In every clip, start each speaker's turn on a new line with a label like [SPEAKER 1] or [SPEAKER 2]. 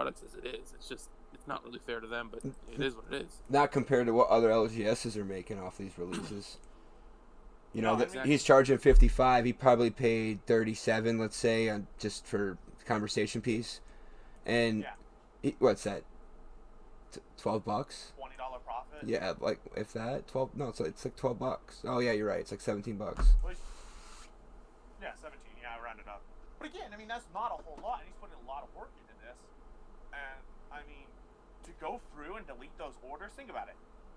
[SPEAKER 1] products as it is. It's not really fair to them, but it is what it is.
[SPEAKER 2] Not compared to what other LGSs are making off these releases. You know,
[SPEAKER 1] exactly.
[SPEAKER 2] He's charging 55. He probably paid 37, let's say, on just for conversation piece. And what's that? $12?
[SPEAKER 3] $20 profit.
[SPEAKER 2] Yeah, like if that 12. No, it's like $12. Oh yeah, you're right. It's like $17.
[SPEAKER 3] Well, yeah, 17. Yeah, I rounded up. But again, I mean, that's not a whole lot, and he's putting a lot of work into this. And I mean, to go through and delete those orders, think about it.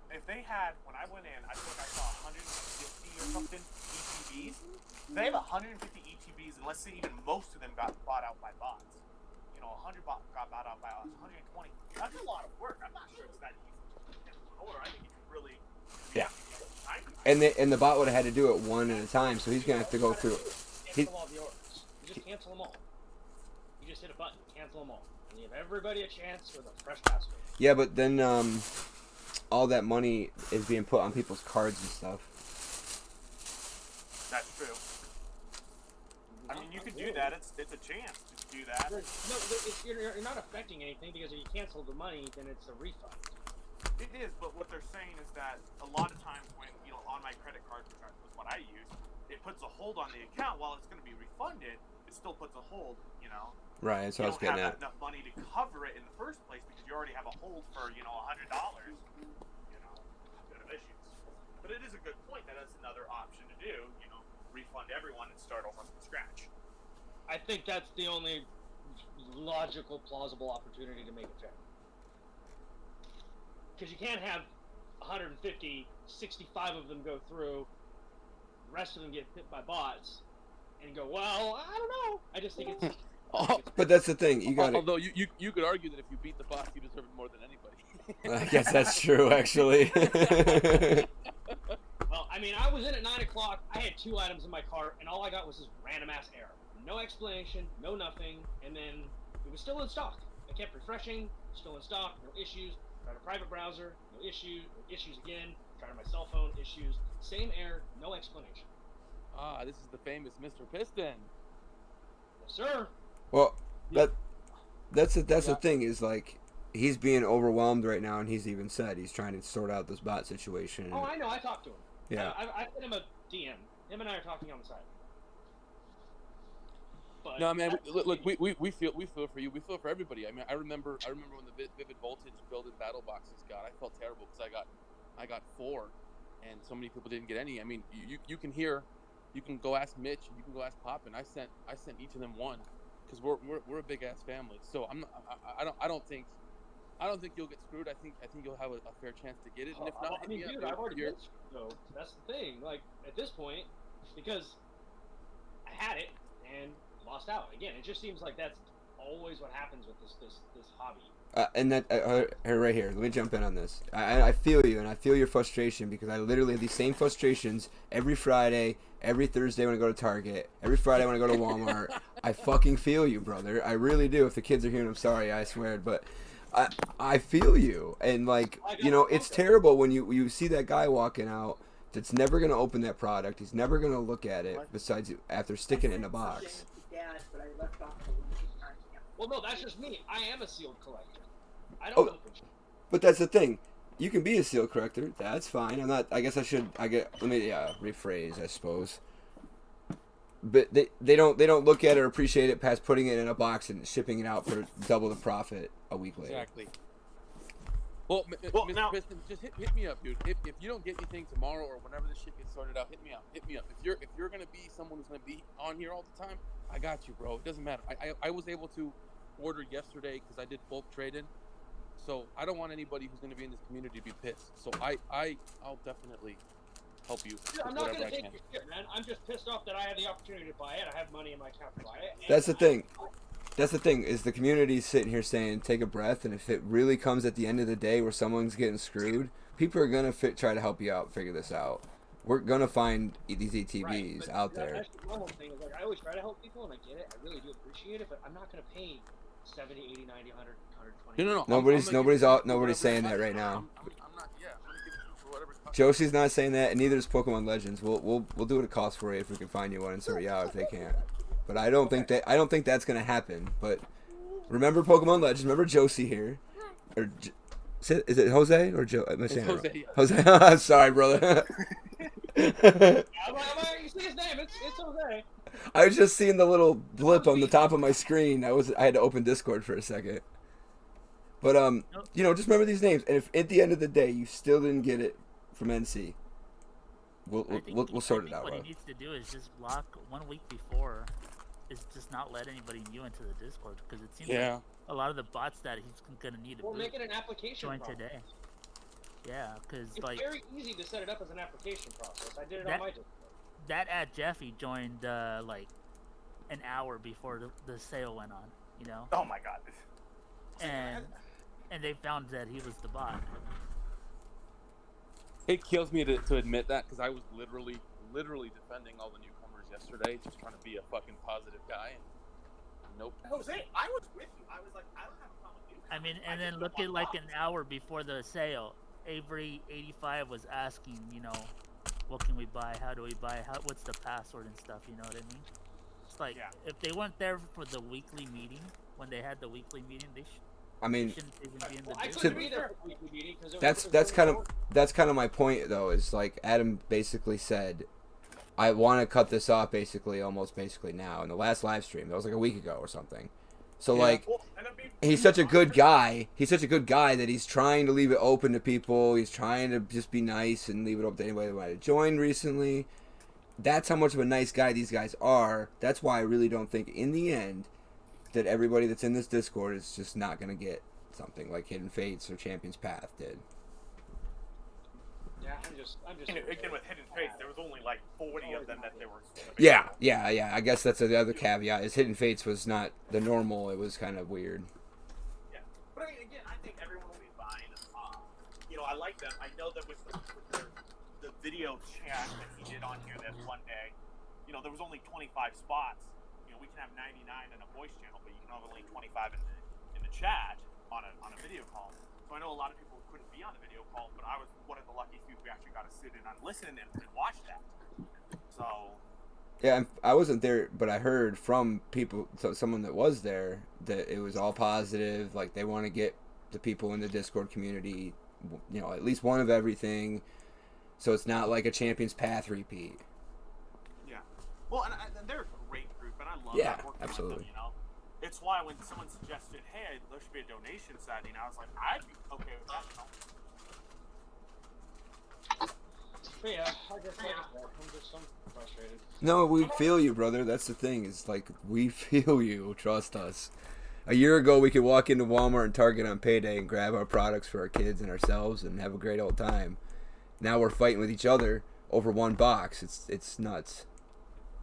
[SPEAKER 3] If they had, when I went in, I think I saw 150 or something ETBs. If they have 150 ETBs, and let's say even most of them got bought out by bots. 100 got bought out by us, 120. That's a lot of work. I'm not sure it's that easy to order. I think you could really.
[SPEAKER 2] Yeah. And the bot would have had to do it one at a time, so he's gonna have to go through.
[SPEAKER 4] Cancel all the orders. You just cancel them all. You just hit a button, cancel them all, and you have everybody a chance with a fresh password.
[SPEAKER 2] Yeah, but then all that money is being put on people's cards and stuff.
[SPEAKER 3] That's true. I mean, you could do that. It's a chance to do that.
[SPEAKER 4] No, you're not affecting anything because if you cancel the money, then it's a refund.
[SPEAKER 3] It is, but what they're saying is that a lot of times when, on my credit card, which was what I use, it puts a hold on the account. While it's going to be refunded, it still puts a hold,
[SPEAKER 2] Right, that's what I was getting at.
[SPEAKER 3] You don't have enough money to cover it in the first place because you already have a hold for, $100. Bit of issues. But it is a good point that that's another option to do, refund everyone and start over from scratch.
[SPEAKER 4] I think that's the only logical, plausible opportunity to make it fair. Because you can't have 150, 65 of them go through, the rest of them get hit by bots, and go, well, I don't know. I just think it's...
[SPEAKER 2] But that's the thing. You got.
[SPEAKER 1] Although you could argue that if you beat the boss, you deserve it more than anybody.
[SPEAKER 2] I guess that's true, actually.
[SPEAKER 4] Well, I mean, I was in at 9 o'clock. I had 2 items in my cart, and all I got was this random ass error. No explanation, no nothing, and then it was still in stock. I kept refreshing, still in stock, no issues. Tried a private browser, no issues again. Tried on my cell phone, issues. Same error, no explanation.
[SPEAKER 1] Ah, this is the famous Mr. Piston.
[SPEAKER 4] Yes, sir.
[SPEAKER 2] Well, that's the thing is like he's being overwhelmed right now, and he's even said he's trying to sort out this bot situation.
[SPEAKER 4] Oh, I know. I talked to him.
[SPEAKER 2] Yeah.
[SPEAKER 4] I sent him a DM. Him and I are talking on the side. But
[SPEAKER 1] no, man. Look, we feel for you. We feel for everybody. I mean, I remember when the Vivid Voltage build-in battle boxes got. I felt terrible because I got 4, and so many people didn't get any. I mean, you can hear. You can go ask Mitch. You can go ask Pop, and I sent each of them one, because we're a big ass family. So I don't think you'll get screwed. I think you'll have a fair chance to get it. And if not,
[SPEAKER 4] I mean, dude, I've already been screwed, though. That's the thing. Like at this point, because I had it and lost out again. It just seems like that's always what happens with this hobby.
[SPEAKER 2] And that right here, let me jump in on this. I feel you, and I feel your frustration because I literally have these same frustrations every Friday, every Thursday when I go to Target, every Friday when I go to Walmart. I fucking feel you, brother. I really do. If the kids are hearing, I'm sorry, I swear, but I feel you, and like it's terrible when you see that guy walking out that's never gonna open that product. He's never gonna look at it besides after sticking it in a box.
[SPEAKER 4] Well, no, that's just me. I am a sealed collector. I don't open shit.
[SPEAKER 2] But that's the thing. You can be a seal collector. That's fine. I'm not. I guess I should. Let me rephrase. I suppose. But they don't look at it or appreciate it past putting it in a box and shipping it out for double the profit a week later.
[SPEAKER 1] Exactly. Well, Mr. Piston, just hit me up, dude. If you don't get anything tomorrow or whenever this shit gets sorted out, hit me up. Hit me up. If you're gonna be someone who's gonna be on here all the time, I got you, bro. It doesn't matter. I was able to order yesterday because I did bulk trade-in. So I don't want anybody who's going to be in this community to be pissed. So I'll definitely help you.
[SPEAKER 4] Dude, I'm not going to take your shit, man. I'm just pissed off that I had the opportunity to buy it. I have money in my account to buy it.
[SPEAKER 2] That's the thing. That's the thing is the community sitting here saying take a breath, and if it really comes at the end of the day where someone's getting screwed, people are going to try to help you out, figure this out. We're going to find these ETBs out there.
[SPEAKER 4] That's the normal thing. Is like, I always try to help people, and I get it. I really do appreciate it, but I'm not going to pay 70, 80, 90, 100, 120.
[SPEAKER 1] No.
[SPEAKER 2] Nobody's saying that right now.
[SPEAKER 1] I'm not. Yeah, I'm gonna give it to you for whatever.
[SPEAKER 2] Josie's not saying that, and neither is Pokemon Legends. We'll do what it costs for you if we can find you one and sort you out if they can't. But I don't think that's gonna happen. But Remember Pokemon Legends? Remember Josie here? Or is it Jose or Joe? Am I
[SPEAKER 1] It's
[SPEAKER 2] saying it
[SPEAKER 1] Jose.
[SPEAKER 2] right? Jose. Sorry, brother.
[SPEAKER 4] I'm like, you see his name? It's Jose.
[SPEAKER 2] I was just seeing the little blip on the top of my screen. I had to open Discord for a second. But just remember these names, and if at the end of the day you still didn't get it from NC, we'll sort it out.
[SPEAKER 5] What he needs to do is just block 1 week before, is just not let anybody new into the Discord, because it seems like a lot of the bots that he's gonna need to
[SPEAKER 4] Or make it an application
[SPEAKER 5] join
[SPEAKER 4] process.
[SPEAKER 5] today. Yeah, because
[SPEAKER 4] It's
[SPEAKER 5] like
[SPEAKER 4] very easy to set it up as an application process. I did it on my Discord.
[SPEAKER 5] that at Jeffy joined like an hour before the sale went on, you know,
[SPEAKER 3] Oh my god.
[SPEAKER 5] and they found that he was the bot.
[SPEAKER 1] It kills me to admit that, because I was literally defending all the newcomers yesterday, just trying to be a fucking positive guy. And nope.
[SPEAKER 3] Jose, I was with you. I was like, I don't have a problem with you.
[SPEAKER 5] I mean, and
[SPEAKER 3] I
[SPEAKER 5] then
[SPEAKER 3] just
[SPEAKER 5] look
[SPEAKER 3] want
[SPEAKER 5] at like
[SPEAKER 3] bots.
[SPEAKER 5] an hour before the sale, Avery 85 was asking, you know, what can we buy? How do we buy? What's the password and stuff? You know what I mean? It's like if they weren't there for the weekly meeting, when they had the weekly meeting, they shouldn't even be in the.
[SPEAKER 4] Well, I
[SPEAKER 5] Discord.
[SPEAKER 4] couldn't be there for the weekly meeting because
[SPEAKER 2] That's kind of my point though. Is like Adam basically said, I want to cut this off almost now in the last live stream. That was like a week ago or something. So he's such a good guy. He's such a good guy that he's trying to leave it open to people. He's trying to just be nice and leave it open to anybody that might have joined recently. That's how much of a nice guy these guys are. That's why I really don't think in the end that everybody that's in this Discord is just not going to get something like Hidden Fates or Champions Path did.
[SPEAKER 4] Yeah, I'm just.
[SPEAKER 3] Again, with Hidden Fates, there was only like 40 of them that they were.
[SPEAKER 2] Yeah. I guess that's the other caveat. Is Hidden Fates was not the normal. It was kind of weird.
[SPEAKER 3] Yeah, but I mean, again, I think everyone will be fine. I like them. I know that with the video chat that he did on here that one day, there was only 25 spots. We can have 99 in a voice channel, but you can have only 25 in the chat on a video call. So I know a lot of people couldn't be on the video call, but I was one of the lucky few who actually got to sit in and listen and watch that. So.
[SPEAKER 2] Yeah, I wasn't there, but I heard from people, someone that was there, that it was all positive. Like they want to get the people in the Discord community, at least one of everything. So it's not like a Champions Path repeat.
[SPEAKER 3] Yeah. Well, and they're a great group, and I love working
[SPEAKER 2] absolutely.
[SPEAKER 3] with them. It's why when someone suggested, "Hey, there should be a donation setting," I was like, "I'd be okay with that."
[SPEAKER 4] But yeah, I guess I'm frustrated.
[SPEAKER 2] No, we feel you, brother. That's the thing. Is like we feel you. Trust us. A year ago, we could walk into Walmart and Target on payday and grab our products for our kids and ourselves and have a great old time. Now we're fighting with each other over one box. It's nuts.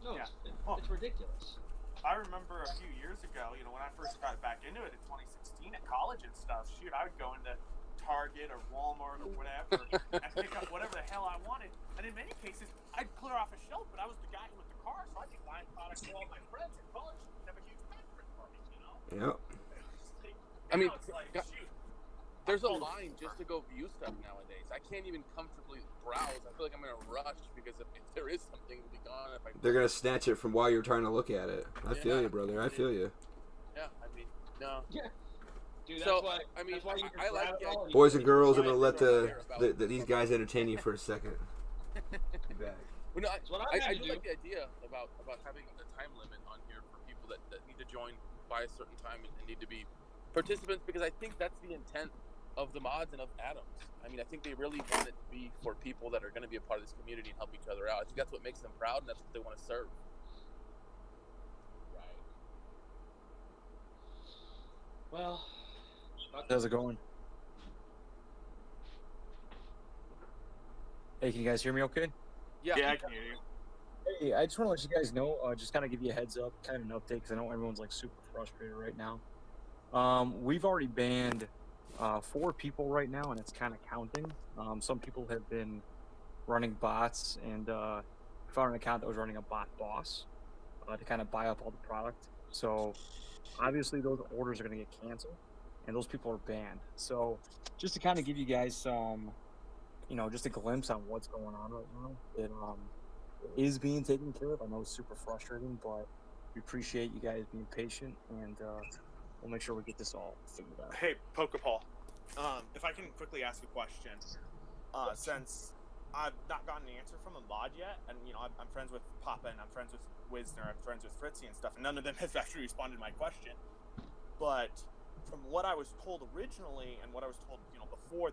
[SPEAKER 4] No, it's ridiculous.
[SPEAKER 3] I remember a few years ago, when I first got back into it in 2016 at college and stuff. Shoot, I would go into Target or Walmart or whatever and pick up whatever the hell I wanted. And in many cases, I'd clear off a shelf, but I was the guy with the car, so I'd be buying products for all my friends in college and have a huge backpack party,
[SPEAKER 2] Yep.
[SPEAKER 1] I mean,
[SPEAKER 3] shoot.
[SPEAKER 1] there's a line just to go view stuff nowadays. I can't even comfortably browse. I feel like I'm in a rush because if there is something, it'll be gone.
[SPEAKER 2] They're gonna snatch it from while you're trying to look at it. I feel you, brother. I feel you.
[SPEAKER 1] Yeah, I mean, no.
[SPEAKER 4] Yeah. Dude, that's
[SPEAKER 1] So,
[SPEAKER 4] why.
[SPEAKER 1] I mean,
[SPEAKER 4] that's why you
[SPEAKER 1] I like the idea.
[SPEAKER 2] Boys and girls, I'm gonna let
[SPEAKER 1] Right.
[SPEAKER 2] these guys entertain you for a second. Be back.
[SPEAKER 1] Well, no,
[SPEAKER 4] That's what I had
[SPEAKER 1] I
[SPEAKER 4] to
[SPEAKER 1] do
[SPEAKER 4] do.
[SPEAKER 1] like the idea about having a time limit on here for people that need to join by a certain time and need to be participants, because I think that's the intent of the mods and of Adams. I mean, I think they really want it to be for people that are going to be a part of this community and help each other out. I think that's what makes them proud, and that's what they want to serve.
[SPEAKER 4] Right. Well,
[SPEAKER 6] how's it going? Hey, can you guys hear me okay?
[SPEAKER 1] Yeah,
[SPEAKER 3] Yeah, I can hear you.
[SPEAKER 6] Hey, I just want to let you guys know, just kind of give you a heads up, kind of an update, because I know everyone's like super frustrated right now. We've already banned 4 people right now, and it's kind of counting. Some people have been running bots, and found an account that was running a bot boss to kind of buy up all the product. So obviously those orders are going to get canceled, and those people are banned. So just to kind of give you guys some, just a glimpse on what's going on right now. It is being taken care of. I know it's super frustrating, but we appreciate you guys being patient and we'll make sure we get this all figured out.
[SPEAKER 3] Hey, Pokeball. If I can quickly ask a question, since I've not gotten an answer from a mod yet, and I'm friends with Papa and I'm friends with Wisner, I'm friends with Fritzy and stuff, and none of them has actually responded to my question. But from what I was told originally, and what I was told, before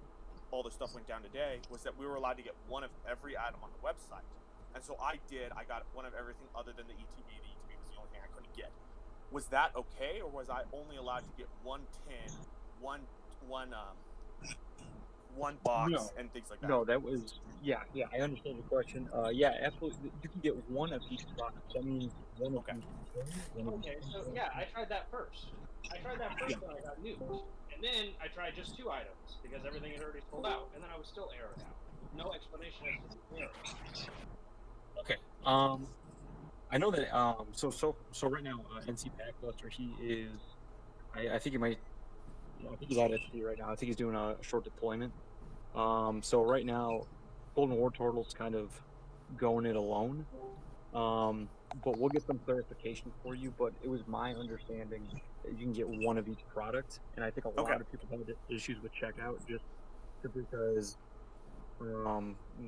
[SPEAKER 3] all this stuff went down today, was that we were allowed to get one of every item on the website, and so I did. I got one of everything other than the ETB. The ETB was the only thing I couldn't get. Was that okay, or was I only allowed to get one tin, one box,
[SPEAKER 6] No.
[SPEAKER 3] and things like that?
[SPEAKER 6] No, that was I understand your question. Absolutely. You can get one of each product. That means one of
[SPEAKER 3] Okay.
[SPEAKER 6] each.
[SPEAKER 4] Okay, so I tried that first. When I got nuked. And then I tried just 2 items because everything had already sold out, and then I was still errored out. No explanation as to the error.
[SPEAKER 6] Okay. I know that. So right now, NC Packbuster, he is. I think he might. I think he's at SP right now. I think he's doing a short deployment. So right now, Golden War Turtle's kind of going it alone. But we'll get some clarification for you. But it was my understanding that you can get one of each product, and I think a lot of people had issues with checkout just because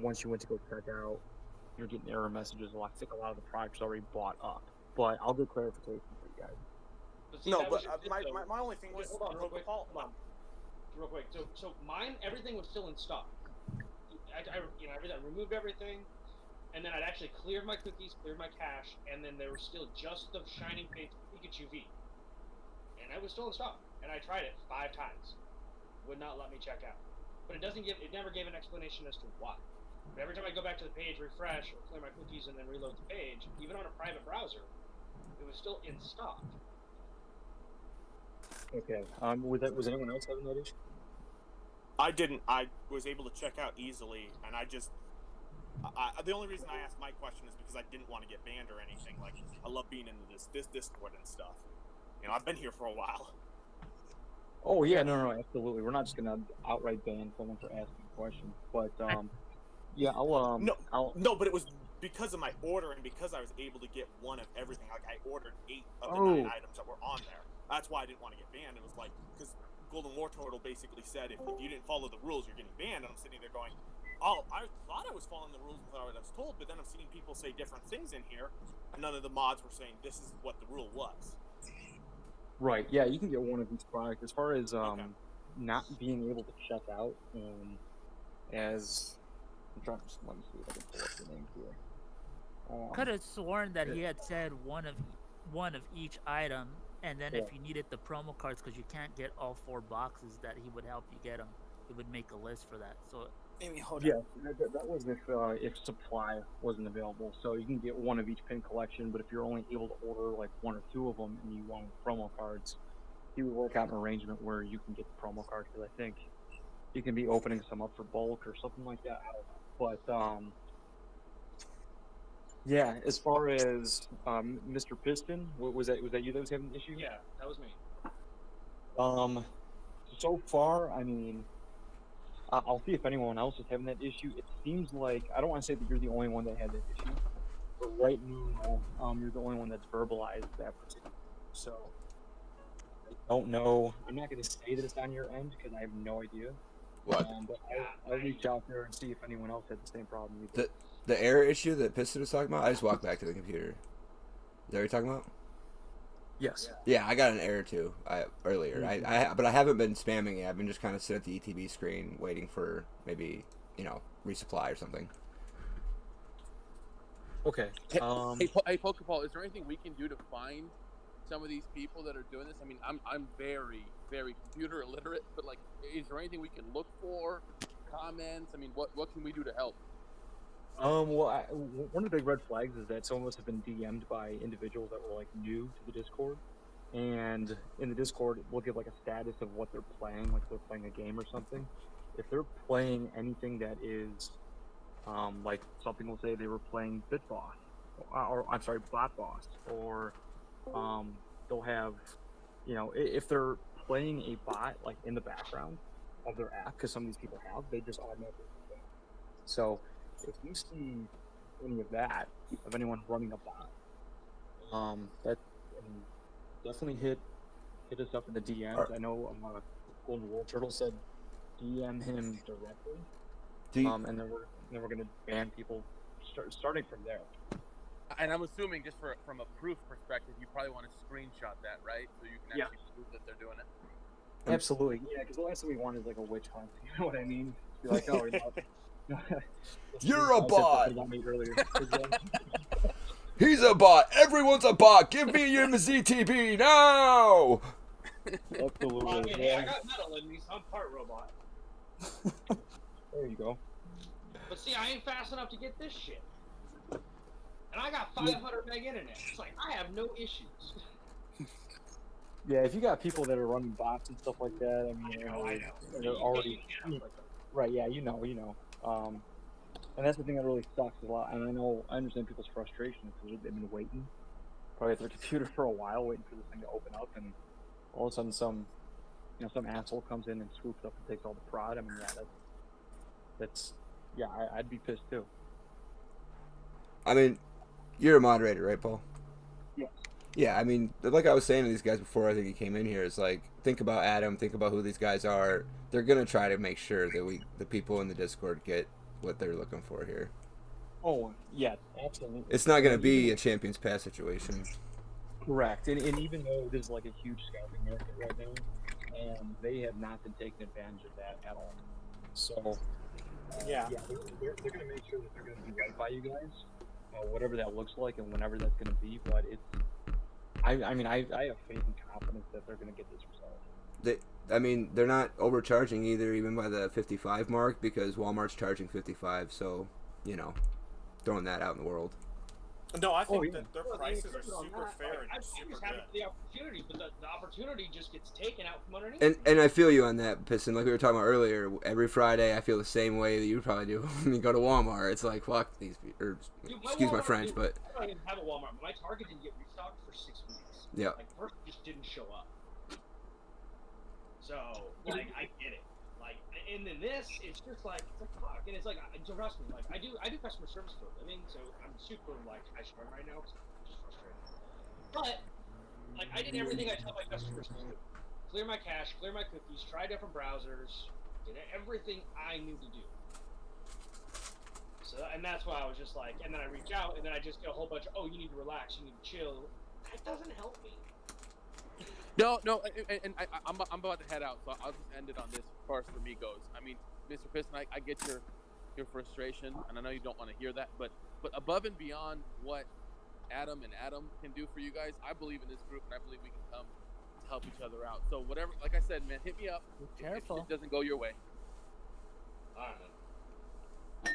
[SPEAKER 6] once you went to go check out, you're getting error messages. I think a lot of the products already bought up. But I'll get clarification for you guys.
[SPEAKER 3] My only thing was
[SPEAKER 4] hold on, real quick.
[SPEAKER 3] Hold
[SPEAKER 4] Hold on, real quick. So mine, everything was still in stock. I removed everything, and then I'd actually cleared my cookies, cleared my cache, and then there was still just the Shining Fates Pikachu V, and it was still in stock. And I tried it 5 times, would not let me check out. But it never gave an explanation as to why. But every time I go back to the page, refresh, or clear my cookies, and then reload the page, even on a private browser, it was still in stock.
[SPEAKER 6] Okay. Was anyone else having that issue?
[SPEAKER 3] I didn't. I was able to check out easily, and the only reason I asked my question is because I didn't want to get banned or anything. Like, I love being into this Discord and stuff. I've been here for a while.
[SPEAKER 6] Oh yeah, no, absolutely. We're not just gonna outright ban someone for asking questions, but
[SPEAKER 3] No, but it was because of my order and because I was able to get one of everything. Like, I ordered 8 of the 9 items that were on there. That's why I didn't want to get banned. It was like, because Golden War Turtle basically said, if you didn't follow the rules, you're getting banned. And I'm sitting there going, oh, I thought I was following the rules with what I was told, but then I'm seeing people say different things in here, and none of the mods were saying this is what the rule was.
[SPEAKER 6] Right. Yeah, you can get one of each product. As far as not being able to check out, as I'm trying to let me see if I can pull up the names here.
[SPEAKER 5] Could have sworn that he had said one of each item, and then if you needed the promo cards because you can't get all 4 boxes, that he would help you get them. He would make a list for that. So
[SPEAKER 6] that was if supply wasn't available. So you can get one of each pin collection, but if you're only able to order like 1 or 2 of them and you want promo cards, he would work out an arrangement where you can get the promo cards, because I think you can be opening some up for bulk or something like that. I don't know. But yeah, as far as Mr. Piston, was that you that was having an issue?
[SPEAKER 4] Yeah, that was me.
[SPEAKER 6] So far, I mean, I'll see if anyone else is having that issue. It seems like, I don't want to say that you're the only one that had that issue, but right now, you're the only one that's verbalized that particular. So, I don't know. I'm not going to say that it's on your end because I have no idea.
[SPEAKER 2] What?
[SPEAKER 6] But I'll reach out there and see if anyone else had the same problem.
[SPEAKER 2] The error issue that Piston was talking about, I just walked back to the computer. Is that what you're talking about?
[SPEAKER 6] Yes.
[SPEAKER 2] Yeah, I got an error too earlier.
[SPEAKER 6] Mm-hmm.
[SPEAKER 2] But I haven't been spamming it. I've been just kind of sitting at the ETB screen waiting for maybe, resupply or something.
[SPEAKER 6] Okay.
[SPEAKER 1] Hey, Pokeball, is there anything we can do to find some of these people that are doing this? I mean, I'm very, very computer illiterate, but like, is there anything we can look for? Comments? I mean, what can we do to help?
[SPEAKER 6] Well, one of the big red flags is that some of us have been DM'd by individuals that were like new to the Discord, and in the Discord we'll give like a status of what they're playing, like they're playing a game or something. If they're playing anything that is, like something will say they were playing BitBoss, or I'm sorry, BotBoss, or they'll have, if they're playing a bot like in the background of their app, because some of these people have, they just automatically do that. So if you see any of that, of anyone running a bot, definitely hit hit us up in the DMs. I know Golden World Turtle said DM him directly. And then we're gonna ban people starting from there.
[SPEAKER 1] And I'm assuming, just from a proof perspective, you probably want to screenshot that, right? So you can actually prove that they're doing it.
[SPEAKER 6] Absolutely, yeah. Because the last thing we want is like a witch hunt. You know what I mean? Be like, oh,
[SPEAKER 2] you're a bot.
[SPEAKER 6] Earlier.
[SPEAKER 2] He's a bot. Everyone's a bot. Give me your ZTB now.
[SPEAKER 6] Absolutely.
[SPEAKER 4] Well, I got metal in me, so I'm part robot.
[SPEAKER 6] There you go.
[SPEAKER 4] But see, I ain't fast enough to get this shit. And I got 500 meg internet. It's like, I have no issues.
[SPEAKER 6] Yeah, if you got people that are running bots and stuff like that, I mean,
[SPEAKER 4] I know.
[SPEAKER 6] they're already... Right, yeah, you know. And that's the thing that really sucks a lot. And I understand people's frustration because they've been waiting, probably at their computer for a while, waiting for this thing to open up, and all of a sudden some asshole comes in and swoops up and takes all the prod. I mean, yeah, I'd be pissed too.
[SPEAKER 2] I mean, you're a moderator, right, Paul?
[SPEAKER 6] Yes.
[SPEAKER 2] Yeah, I mean, like I was saying to these guys before I think he came in here, it's like, think about Adam, think about who these guys are. They're going to try to make sure that the people in the Discord get what they're looking for here.
[SPEAKER 6] Oh, yeah, absolutely.
[SPEAKER 2] It's not going to be a Champions Pass situation.
[SPEAKER 6] Correct. And even though there's like a huge scouting market right now, and they have not been taking advantage of that at all. So, they're going to make sure that they're going to be right by you guys, whatever that looks like and whenever that's going to be. But I have faith and confidence that they're going to get this result.
[SPEAKER 2] They're not overcharging either, even by the 55 mark, because Walmart's charging 55. So, throwing that out in the world.
[SPEAKER 3] No, I think that their prices are super fair
[SPEAKER 4] I'm
[SPEAKER 3] and super
[SPEAKER 4] just happy
[SPEAKER 3] good.
[SPEAKER 4] for the opportunity, but the opportunity just gets taken out from underneath.
[SPEAKER 2] And I feel you on that, Piston. Like we were talking about earlier, every Friday I feel the same way that you probably do when you go to Walmart. It's like, fuck these people. Excuse my French, but...
[SPEAKER 4] I don't even have a Walmart, but my Target didn't get restocked for 6 weeks.
[SPEAKER 2] Yeah.
[SPEAKER 4] Like, first just didn't show up. So, like, I get it. Like, and then this, it's just like fuck. And it's like, trust me, like, I do customer service for a living, so I'm super, like, high strung right now, because I'm just frustrated. But, like, I did everything I tell my customers to do. Clear my cache, clear my cookies, try different browsers, did everything I knew to do. So, and that's why I was just like, and then I reach out, and then I just get a whole bunch of, oh, you need to relax, you need to chill. That doesn't help me.
[SPEAKER 1] No, and I'm about to head out, so I'll just end it on this as far as for me goes. I mean, Mr. Piston, I get your frustration, and I know you don't want to hear that, but above and beyond what Adam can do for you guys, I believe in this group, and I believe we can come to help each other out. So whatever, like I said, man, hit me up.
[SPEAKER 5] Be careful.
[SPEAKER 1] It doesn't go your way.
[SPEAKER 4] All right, man.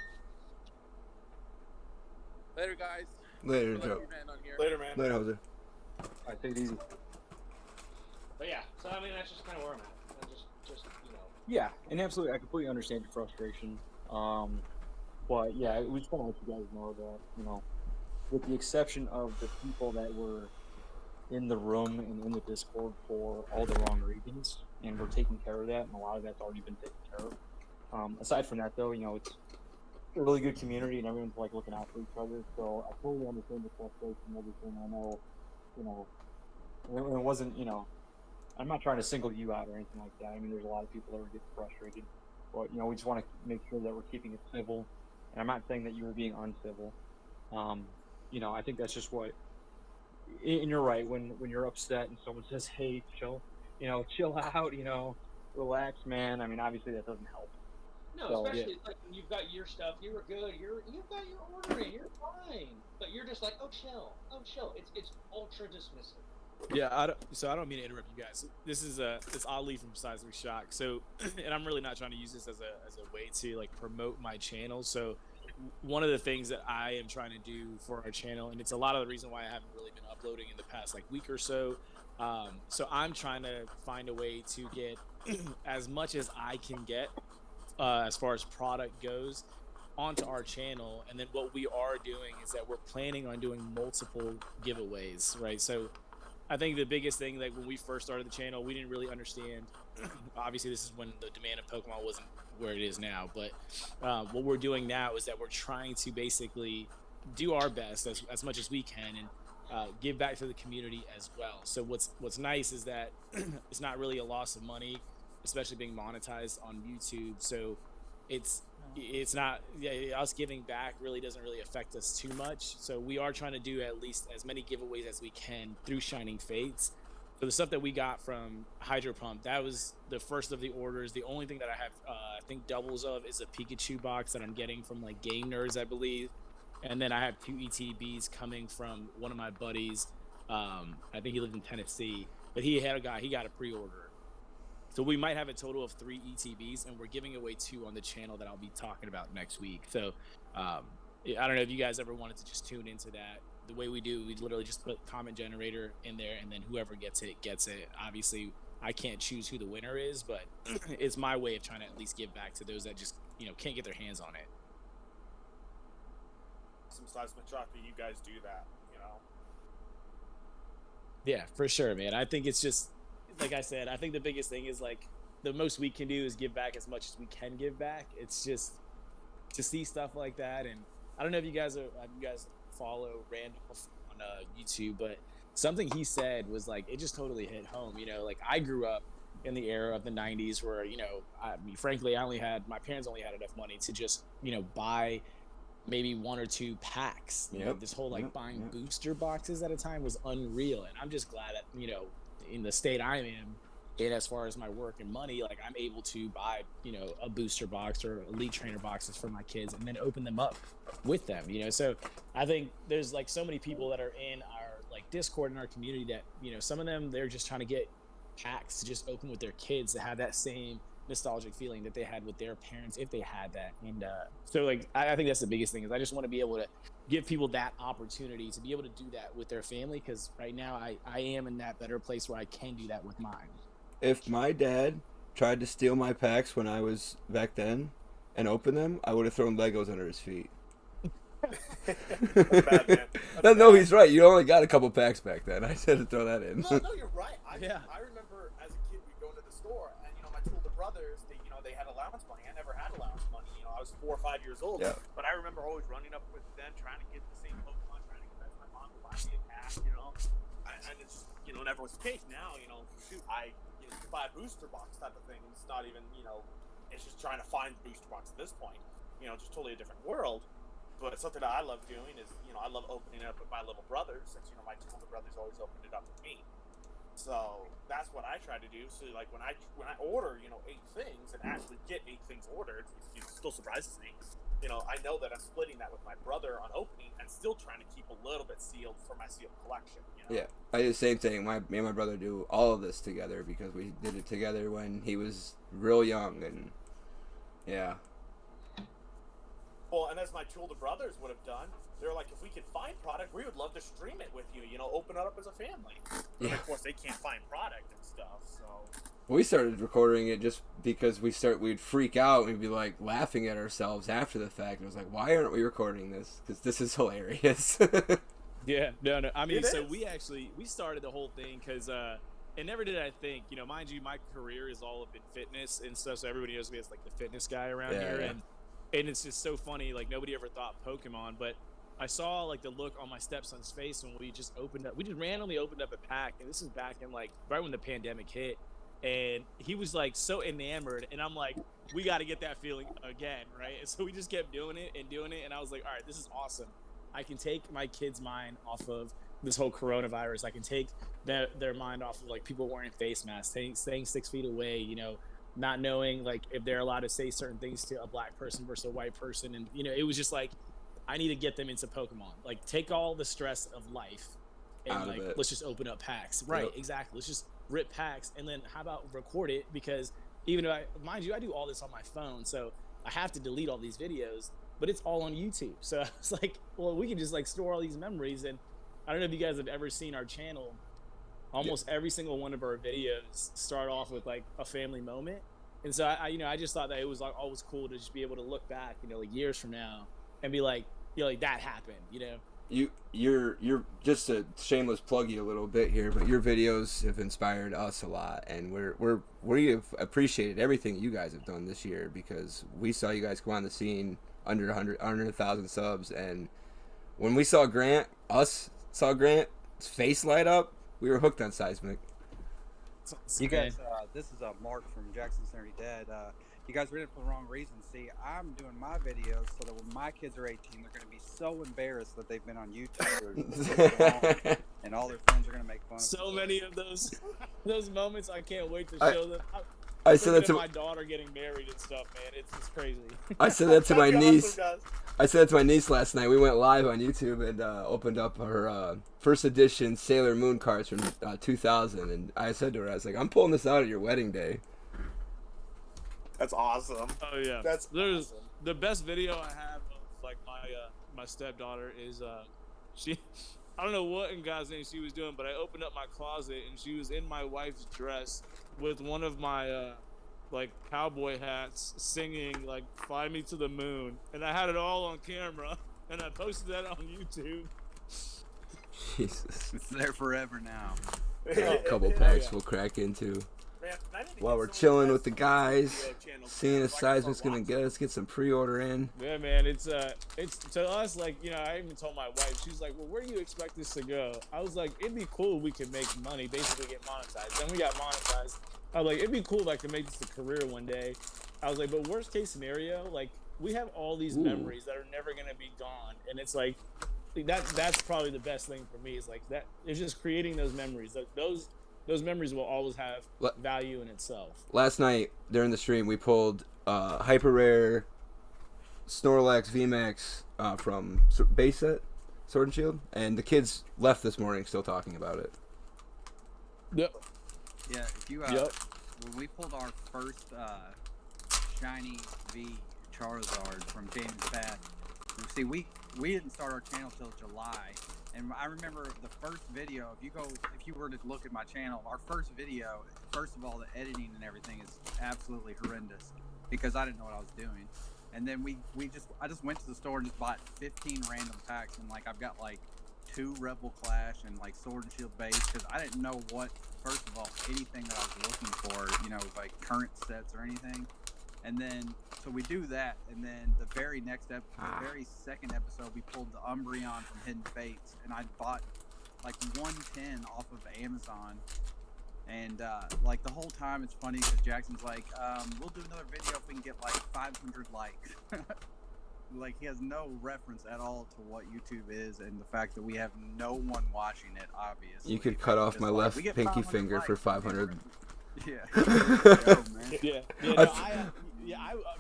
[SPEAKER 1] Later, guys.
[SPEAKER 2] Later,
[SPEAKER 1] We'll let
[SPEAKER 2] Joe.
[SPEAKER 1] you man on here.
[SPEAKER 3] Later, man.
[SPEAKER 2] Later, Jose.
[SPEAKER 6] Alright, take it easy.
[SPEAKER 4] But yeah, so I mean, that's just kind of where I'm at. I just
[SPEAKER 6] Yeah, and absolutely, I completely understand your frustration. But yeah, we just want to let you guys know that, with the exception of the people that were in the room and in the Discord for all the wrong reasons, and we're taking care of that, and a lot of that's already been taken care of. Aside from that, though, it's a really good community, and everyone's like looking out for each other. So I totally understand the frustration and everything. I know, it wasn't, I'm not trying to single you out or anything like that. I mean, there's a lot of people that are getting frustrated, but we just want to make sure that we're keeping it civil. And I'm not saying that you were being uncivil. I think that's just what. And you're right. When you're upset and someone says, "Hey, chill out, relax, man." I mean, obviously that doesn't help.
[SPEAKER 4] No,
[SPEAKER 6] So,
[SPEAKER 4] especially like when you've got your stuff, you were good, you've got your order in, you're fine, but you're just like, oh chill. It's ultra dismissive.
[SPEAKER 7] Yeah, I don't mean to interrupt you guys. This is it's Ali from Size 3 Shock. So, and I'm really not trying to use this as a way to like promote my channel. So, one of the things that I am trying to do for our channel, and it's a lot of the reason why I haven't really been uploading in the past like week or so. So I'm trying to find a way to get as much as I can get as far as product goes onto our channel. And then what we are doing is that we're planning on doing multiple giveaways, right? So I think the biggest thing, like when we first started the channel, we didn't really understand. Obviously, this is when the demand of Pokemon wasn't where it is now. But what we're doing now is that we're trying to basically do our best as much as we can and give back to the community as well. So what's nice is that it's not really a loss of money, especially being monetized on YouTube. So it's not, us giving back really doesn't really affect us too much. So we are trying to do at least as many giveaways as we can through Shining Fates. So the stuff that we got from Hydro Pump, that was the first of the orders. The only thing that I have, I think doubles of is a Pikachu box that I'm getting from like Game Nerds, I believe. And then I have 2 ETBs coming from one of my buddies. I think he lived in Tennessee, but he got a pre-order. So we might have a total of 3 ETBs, and we're giving away 2 on the channel that I'll be talking about next week. So I don't know if you guys ever wanted to just tune into that. The way we do, we literally just put comment generator in there, and then whoever gets it gets it. Obviously, I can't choose who the winner is, but it's my way of trying to at least give back to those that just can't get their hands on it.
[SPEAKER 3] Some seismography, you guys do that,
[SPEAKER 7] Yeah, for sure, man. I think it's just like I said. I think the biggest thing is like the most we can do is give back as much as we can give back. It's just to see stuff like that, and I don't know if you guys follow Randall on YouTube, but something he said was like it just totally hit home. Like I grew up in the era of the 90s where frankly my parents only had enough money to just buy maybe 1 or 2 packs. This whole buying booster boxes at a time was unreal, and I'm just glad that in the state I am in as far as my work and money, like I'm able to buy a booster box or elite trainer boxes for my kids and then open them up with them. So I think there's like so many people that are in our like Discord in our community that some of them, they're just trying to get packs to just open with their kids to have that same nostalgic feeling that they had with their parents if they had that. And so like I think that's the biggest thing is I just want to be able to give people that opportunity to be able to do that with their family, because right now I am in that better place where I can do that with mine.
[SPEAKER 2] If my dad tried to steal my packs when I was back then and open them, I would have thrown Legos under his feet.
[SPEAKER 3] Bad, man.
[SPEAKER 2] No, he's right. You only got a couple packs back then. I said to throw that in.
[SPEAKER 3] No, you're right. I remember as a kid we'd go into the store and my 2 older brothers, they had allowance money. I never had allowance money. I was 4 or 5 years old.
[SPEAKER 2] Yeah.
[SPEAKER 3] But I remember always running up with them, trying to get the same Pokemon, trying to convince my mom to buy me a pack. And it's never was the case. Now shoot, I buy a booster box type of thing. It's not even it's just trying to find the booster box at this point. Just totally a different world. But something that I love doing is, I love opening it up with my little brothers, since, my 2 older brothers always opened it up with me. So that's what I try to do. So like when I order, 8 things and actually get 8 things ordered, it still surprises me. I know that I'm splitting that with my brother on opening and still trying to keep a little bit sealed for my sealed collection.
[SPEAKER 2] Yeah, I do the same thing. Me and my brother do all of this together because we did it together when he was real young, and yeah.
[SPEAKER 3] Well, and as my 2 older brothers would have done, they're like, if we could find product, we would love to stream it with you, open it up as a family. Yeah. And of course, they can't find product and stuff, so.
[SPEAKER 2] We started recording it just because we'd freak out and we'd be like laughing at ourselves after the fact. It was like, why aren't we recording this? Because this is hilarious.
[SPEAKER 7] Yeah, no. I mean, so we started the whole thing because, and never did I think, mind you, my career is all up in fitness and stuff, so everybody knows me as like the fitness guy around here.
[SPEAKER 2] Yeah.
[SPEAKER 7] And it's just so funny, like nobody ever thought Pokemon, but I saw like the look on my stepson's face when we just randomly opened up a pack, and this is back in like right when the pandemic hit, and he was like so enamored, and I'm like, we got to get that feeling again, right? And so we just kept doing it, and I was like, all right, this is awesome. I can take my kids' mind off of this whole coronavirus. I can take their mind off of like people wearing face masks, staying 6 feet away, not knowing like if they're allowed to say certain things to a black person versus a white person. And it was just like, I need to get them into Pokemon, like take all the stress of life and like let's just open up packs. Right. Yep. Exactly. Let's just rip packs, and then how about record it, because even though mind you, I do all this on my phone, so I have to delete all these videos, but it's all on YouTube. So I was like, well, we can just like store all these memories. And I don't know if you guys have ever seen our channel. Almost every single one of our videos start off with like a family moment. And so I just thought that it was like always cool to just be able to look back, like years from now and be like, like that happened,
[SPEAKER 2] You're just a shameless plug you a little bit here, but your videos have inspired us a lot, and we have appreciated everything you guys have done this year, because we saw you guys come on the scene under 100,000 subs, and when we saw Grant, his face light up. We were hooked on Seismic.
[SPEAKER 8] You guys, this is Mark from Jackson Cincinnati Dad. You guys are in it for the wrong reason. See, I'm doing my videos so that when my kids are 18, they're going to be so embarrassed that they've been on YouTube, and all their friends are going to make fun of them.
[SPEAKER 7] So many of those moments, I can't wait to show them.
[SPEAKER 2] I said that to
[SPEAKER 7] my daughter getting married and stuff, man. It's crazy.
[SPEAKER 2] I said that to my niece.
[SPEAKER 3] Awesome,
[SPEAKER 2] I said that to my niece last night. We went live on YouTube and opened up her first edition Sailor Moon cards from 2000, and I said to her, I was like, "I'm pulling this out at your wedding day."
[SPEAKER 3] That's awesome.
[SPEAKER 7] Oh yeah, there's awesome. The best video I have of like my stepdaughter is she. I don't know what in God's name she was doing, but I opened up my closet and she was in my wife's dress with one of my like cowboy hats, singing like "Fly Me to the Moon," and I had it all on camera, and I posted that on YouTube.
[SPEAKER 2] Jesus,
[SPEAKER 8] it's there forever now.
[SPEAKER 2] A couple packs we'll crack into.
[SPEAKER 3] Man,
[SPEAKER 2] while we're chilling with the guys, seeing if Seismic's gonna get some pre-order in.
[SPEAKER 7] Yeah, man, it's to us, like, you know, I even told my wife, she's like, well, where do you expect this to go? I was like, it'd be cool if we could make money, basically get monetized. Then we got monetized. I was like, it'd be cool if I could make this a career one day. I was like, but worst case scenario, like, we have all these memories that are never gonna be gone, and it's like that's probably the best thing for me, is like that. It's just creating those memories. Like those memories will always have value in itself.
[SPEAKER 2] Last night during the stream, we pulled Hyper Rare Snorlax VMAX from base set Sword and Shield, and the kids left this morning still talking about it.
[SPEAKER 7] Yep.
[SPEAKER 8] Yeah, if you when we pulled our first shiny V Charizard from James Bat, see we didn't start our channel till July. And I remember the first video, if you were to look at my channel, our first video, first of all, the editing and everything is absolutely horrendous because I didn't know what I was doing. And then I just went to the store and just bought 15 random packs, and like I've got like 2 Rebel Clash and like Sword and Shield base because I didn't know what, first of all, anything that I was looking for, you know, like current sets or anything. And then, so we do that, and then the very very second episode, we pulled the Umbreon from Hidden Fates, and I bought like 110 off of Amazon, and like the whole time it's funny because Jackson's like, we'll do another video if we can get like 500 likes. Like he has no reference at all to what YouTube is, and the fact that we have no one watching it, obviously.
[SPEAKER 2] You could cut off my left pinky finger
[SPEAKER 8] likes
[SPEAKER 2] for 500.
[SPEAKER 8] Yeah.
[SPEAKER 7] I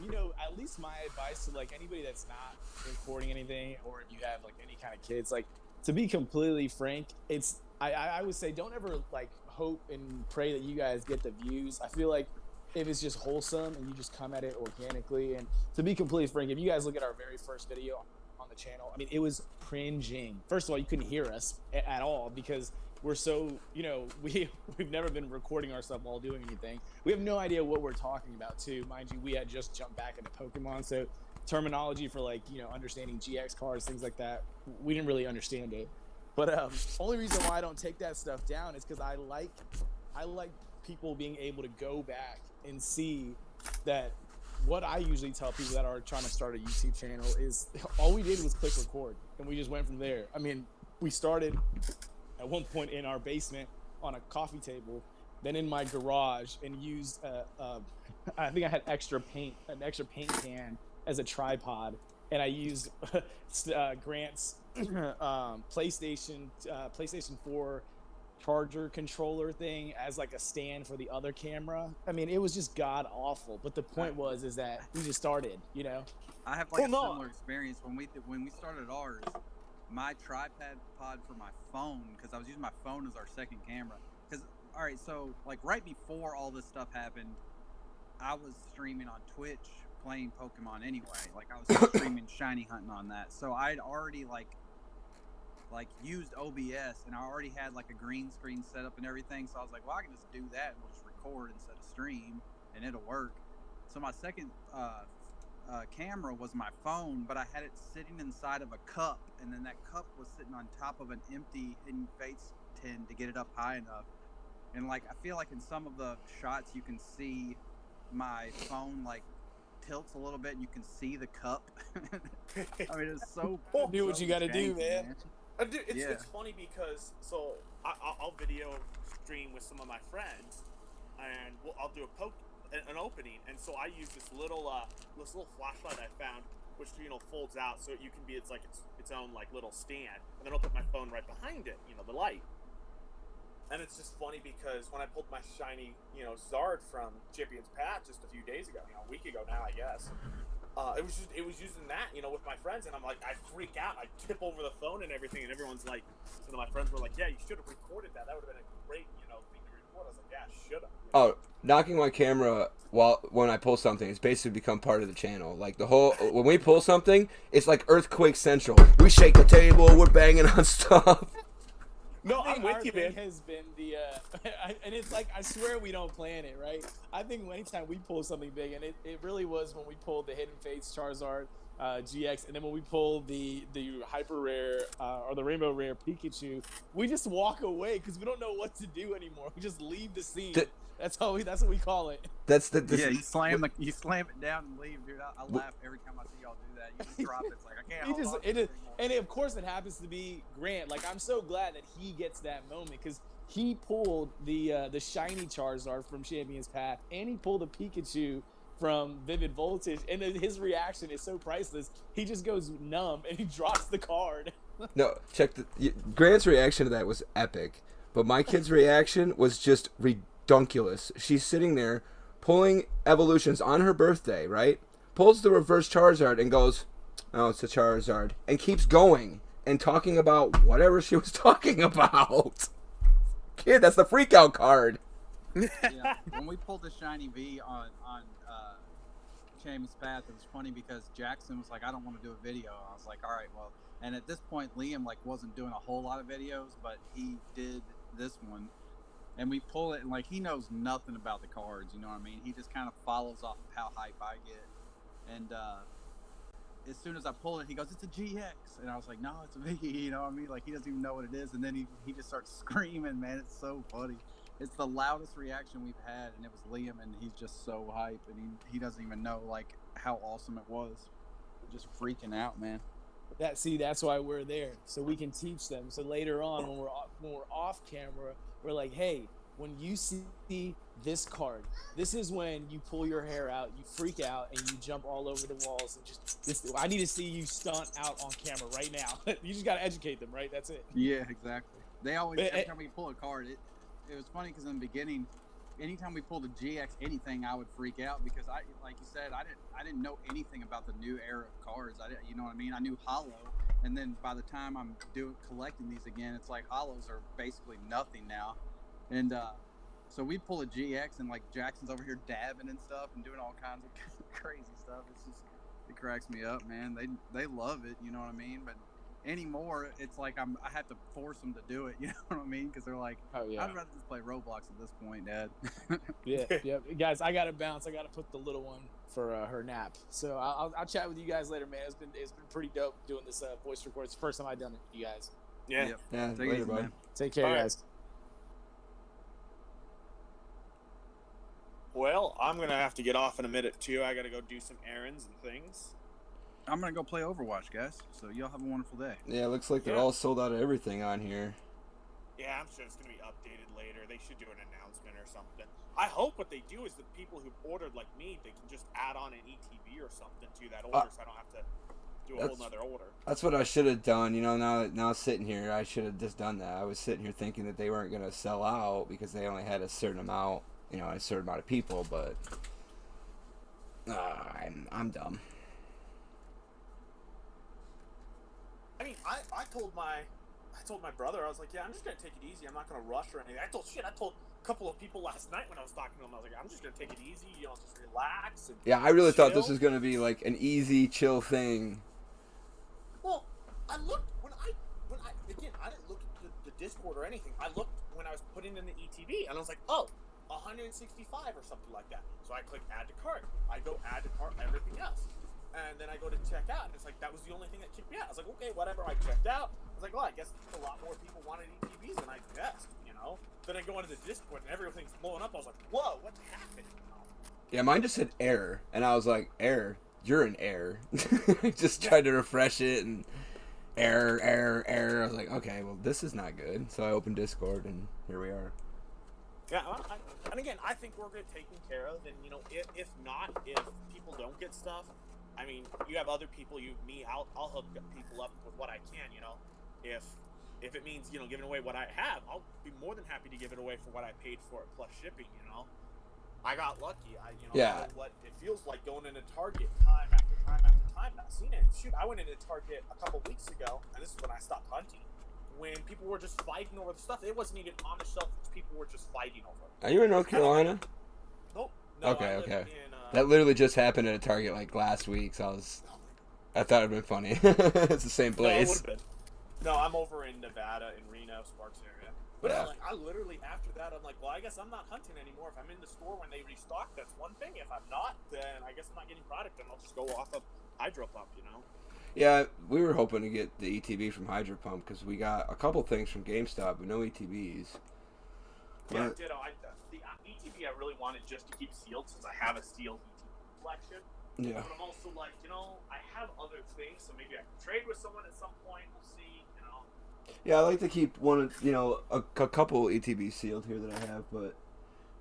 [SPEAKER 7] you know, at least my advice to like anybody that's not recording anything, or if you have like any kind of kids, like, to be completely frank, it's I would say don't ever like hope and pray that you guys get the views. I feel like if it's just wholesome and you just come at it organically, and to be completely frank, if you guys look at our very first video on the channel, I mean, it was cringing. First of all, you couldn't hear us at all because we're so, you know, we've never been recording ourselves while doing anything. We have no idea what we're talking about too. Mind you, we had just jumped back into Pokemon, so terminology for like, you know, understanding GX cards, things like that, we didn't really understand it. But only reason why I don't take that stuff down is because I like people being able to go back and see that what I usually tell people that are trying to start a YouTube channel is all we did was click record, and we just went from there. I mean, we started at one point in our basement on a coffee table, then in my garage, and used I think I had an extra paint can as a tripod, and I used Grant's PlayStation 4 charger controller thing as like a stand for the other camera. I mean, it was just god awful, but the point is that we just started, you know.
[SPEAKER 8] I have like a similar experience when we started ours. My tripod for my phone, because I was using my phone as our second camera. Because, all right, so like right before all this stuff happened, I was streaming on Twitch playing Pokemon anyway. Like I was streaming shiny hunting on that. So I'd already like used OBS, and I already had like a green screen set up and everything. So I was like, well, I can just do that and we'll just record instead of stream, and it'll work. So my second camera was my phone, but I had it sitting inside of a cup, and then that cup was sitting on top of an empty Hidden Fates tin to get it up high enough. And like I feel like in some of the shots you can see my phone like tilts a little bit and you can see the cup. I mean, it's so
[SPEAKER 7] do what you gotta do, man.
[SPEAKER 3] Dude, it's,
[SPEAKER 8] Yeah.
[SPEAKER 3] it's funny because I'll video stream with some of my friends, and I'll do an opening, and so I use this little flashlight I found, which folds out so you can be its own like little stand, and then I'll put my phone right behind it, the light. And it's just funny because when I pulled my shiny Zard from Champions Path just a few days ago, a week ago now I guess. It was using that, with my friends, and I'm like, I freak out, I tip over the phone and everything, and everyone's like, my friends were like, yeah, you should have recorded that. That would have been a great, thing to record. I was like, yeah, should have.
[SPEAKER 2] Oh, knocking my camera when I pull something, it's basically become part of the channel. Like the whole when we pull something, it's like earthquake central. We shake the table, we're banging on stuff.
[SPEAKER 3] No,
[SPEAKER 7] I
[SPEAKER 3] I'm
[SPEAKER 7] think
[SPEAKER 3] with
[SPEAKER 7] our
[SPEAKER 3] you,
[SPEAKER 7] thing
[SPEAKER 3] man.
[SPEAKER 7] has been the and it's like I swear we don't plan it, right? I think anytime we pull something big, and it really was when we pulled the Hidden Fates Charizard GX, and then when we pulled the hyper rare or the rainbow rare Pikachu, we just walk away because we don't know what to do anymore. We just leave the scene. That's what we call it.
[SPEAKER 2] That's
[SPEAKER 8] Yeah, you slam it down and leave, dude. I laugh every time I see y'all do that. You just drop it. It's like I can't. hold on to it anymore.
[SPEAKER 7] And of course it happens to be Grant. Like I'm so glad that he gets that moment because he pulled the shiny Charizard from Champion's Path, and he pulled a Pikachu from Vivid Voltage, and then his reaction is so priceless. He just goes numb and he drops the card.
[SPEAKER 2] No, Grant's reaction to that was epic, but my kid's reaction was just redunculous. She's sitting there pulling evolutions on her birthday, right? Pulls the reverse Charizard and goes, "Oh, it's a Charizard," and keeps going and talking about whatever she was talking about. Kid, that's the freak out card.
[SPEAKER 8] Yeah, when we pulled the shiny V on Champion's Path, it was funny because Jackson was like, I don't want to do a video. I was like, all right, well, and at this point Liam wasn't doing a whole lot of videos, but he did this one, and we pull it, and he knows nothing about the cards, you know what I mean? He just kind of follows off of how hype I get, and as soon as I pull it, he goes, it's a GX, and I was like, no, it's a V, you know what I mean? He doesn't even know what it is, and then he just starts screaming, man. It's so funny. It's the loudest reaction we've had, and it was Liam, and he's just so hype, and he doesn't even know how awesome it was. Just freaking out, man.
[SPEAKER 7] That's why we're there, so we can teach them. So later on, when we're off camera, we're like, hey, when you see this card, this is when you pull your hair out, you freak out, and you jump all over the walls, and I need to see you stunt out on camera right now. You just gotta educate them, right? That's it.
[SPEAKER 8] Yeah, exactly. They always, every time we pull a card, it was funny because in the beginning, anytime we pulled a GX anything, I would freak out because like you said, I didn't know anything about the new era of cards. You know what I mean? I knew Hollow, and then by the time I'm collecting these again, it's like Hollows are basically nothing now, and so we pull a GX and Jackson's over here dabbing and stuff and doing all kinds of crazy stuff. It cracks me up, man. They love it, you know what I mean? But anymore, it's like I have to force them to do it, you know what I mean? Because they're like,
[SPEAKER 7] oh yeah,
[SPEAKER 8] I'd rather just play Roblox at this point, Dad.
[SPEAKER 7] yeah. Guys, I gotta bounce. I gotta put the little one for her nap. So I'll chat with you guys later, man. It's been pretty dope doing this voice record. It's the first time I've done it, you guys.
[SPEAKER 3] Yeah.
[SPEAKER 8] Yep.
[SPEAKER 2] Yeah,
[SPEAKER 8] Take it
[SPEAKER 2] later,
[SPEAKER 8] easy,
[SPEAKER 2] bud.
[SPEAKER 8] man.
[SPEAKER 7] Take care,
[SPEAKER 3] All right.
[SPEAKER 7] guys.
[SPEAKER 3] Well, I'm gonna have to get off in a minute too. I gotta go do some errands and things.
[SPEAKER 8] I'm gonna go play Overwatch, guys. So y'all have a wonderful day.
[SPEAKER 2] Yeah, it looks like they're
[SPEAKER 3] Yeah.
[SPEAKER 2] all sold out of everything on here.
[SPEAKER 3] Yeah, I'm sure it's gonna be updated later. They should do an announcement or something. I hope what they do is the people who ordered like me, they can just add on an ETB or something to that order, so I don't have to do a whole
[SPEAKER 2] That's-
[SPEAKER 3] nother order.
[SPEAKER 2] That's what I should have done. Now sitting here, I should have just done that. I was sitting here thinking that they weren't gonna sell out because they only had a certain amount, a certain amount of people. But I'm dumb.
[SPEAKER 3] I mean, I told my brother, I was like, yeah, I'm just gonna take it easy. I'm not gonna rush or anything. I told a couple of people last night when I was talking to them. I was like, I'm just gonna take it easy. Just relax. And
[SPEAKER 2] Yeah, I really thought this
[SPEAKER 3] chill.
[SPEAKER 2] was gonna be like an easy, chill thing.
[SPEAKER 3] Well, I looked when I again, I didn't look at the Discord or anything. I looked when I was putting in the ETB, and I was like, oh, 165 or something like that. So I click add to cart. I go add to cart everything else. And then I go to check out, and it's like, that was the only thing that kicked me out. I was like, okay, whatever. I checked out. I was like, well, I guess a lot more people wanted ETBs than I guessed, Then I go into the Discord, and everything's blowing up. I was like, whoa, what happened?
[SPEAKER 2] Yeah, mine just said error, and I was like, error? You're an error. I just tried to refresh it, and error. I was like, okay, well, this is not good. So I opened Discord, and here we are.
[SPEAKER 3] Yeah, and again, I think we're good taken care of. And you know, if not, if people don't get stuff, I mean, you have other people. I'll hook people up with what I can. You know, if it means, you know, giving away what I have, I'll be more than happy to give it away for what I paid for it plus shipping. You know, I got lucky. I know what it feels like going into Target time after time after time, not seeing it. Shoot, I went into Target a couple weeks ago, and this is when I stopped hunting. When people were just fighting over the stuff, it wasn't even on the shelf. People were just fighting over it.
[SPEAKER 2] Are you in North Carolina?
[SPEAKER 3] Nope. No,
[SPEAKER 2] okay. That literally just happened at a Target like last week, so I thought it'd been funny. It's the same place.
[SPEAKER 3] No, I'm over in Nevada, in Reno, Sparks area. But I literally, after that, I'm like, well, I guess I'm not hunting anymore. If I'm in the store when they restock, that's one thing. If I'm not, then I guess I'm not getting product, and I'll just go off of Hydro Pump, you know?
[SPEAKER 2] Yeah, we were hoping to get the ETB from Hydro Pump because we got a couple things from GameStop, but no ETBs.
[SPEAKER 3] Yeah, ditto. The ETB I really wanted just to keep sealed since I have a sealed ETB collection.
[SPEAKER 2] Yeah.
[SPEAKER 3] But I'm also like, you know, I have other things, so maybe I can trade with someone at some point. We'll see, you know.
[SPEAKER 2] Yeah, I like to keep a couple ETBs sealed here that I have, but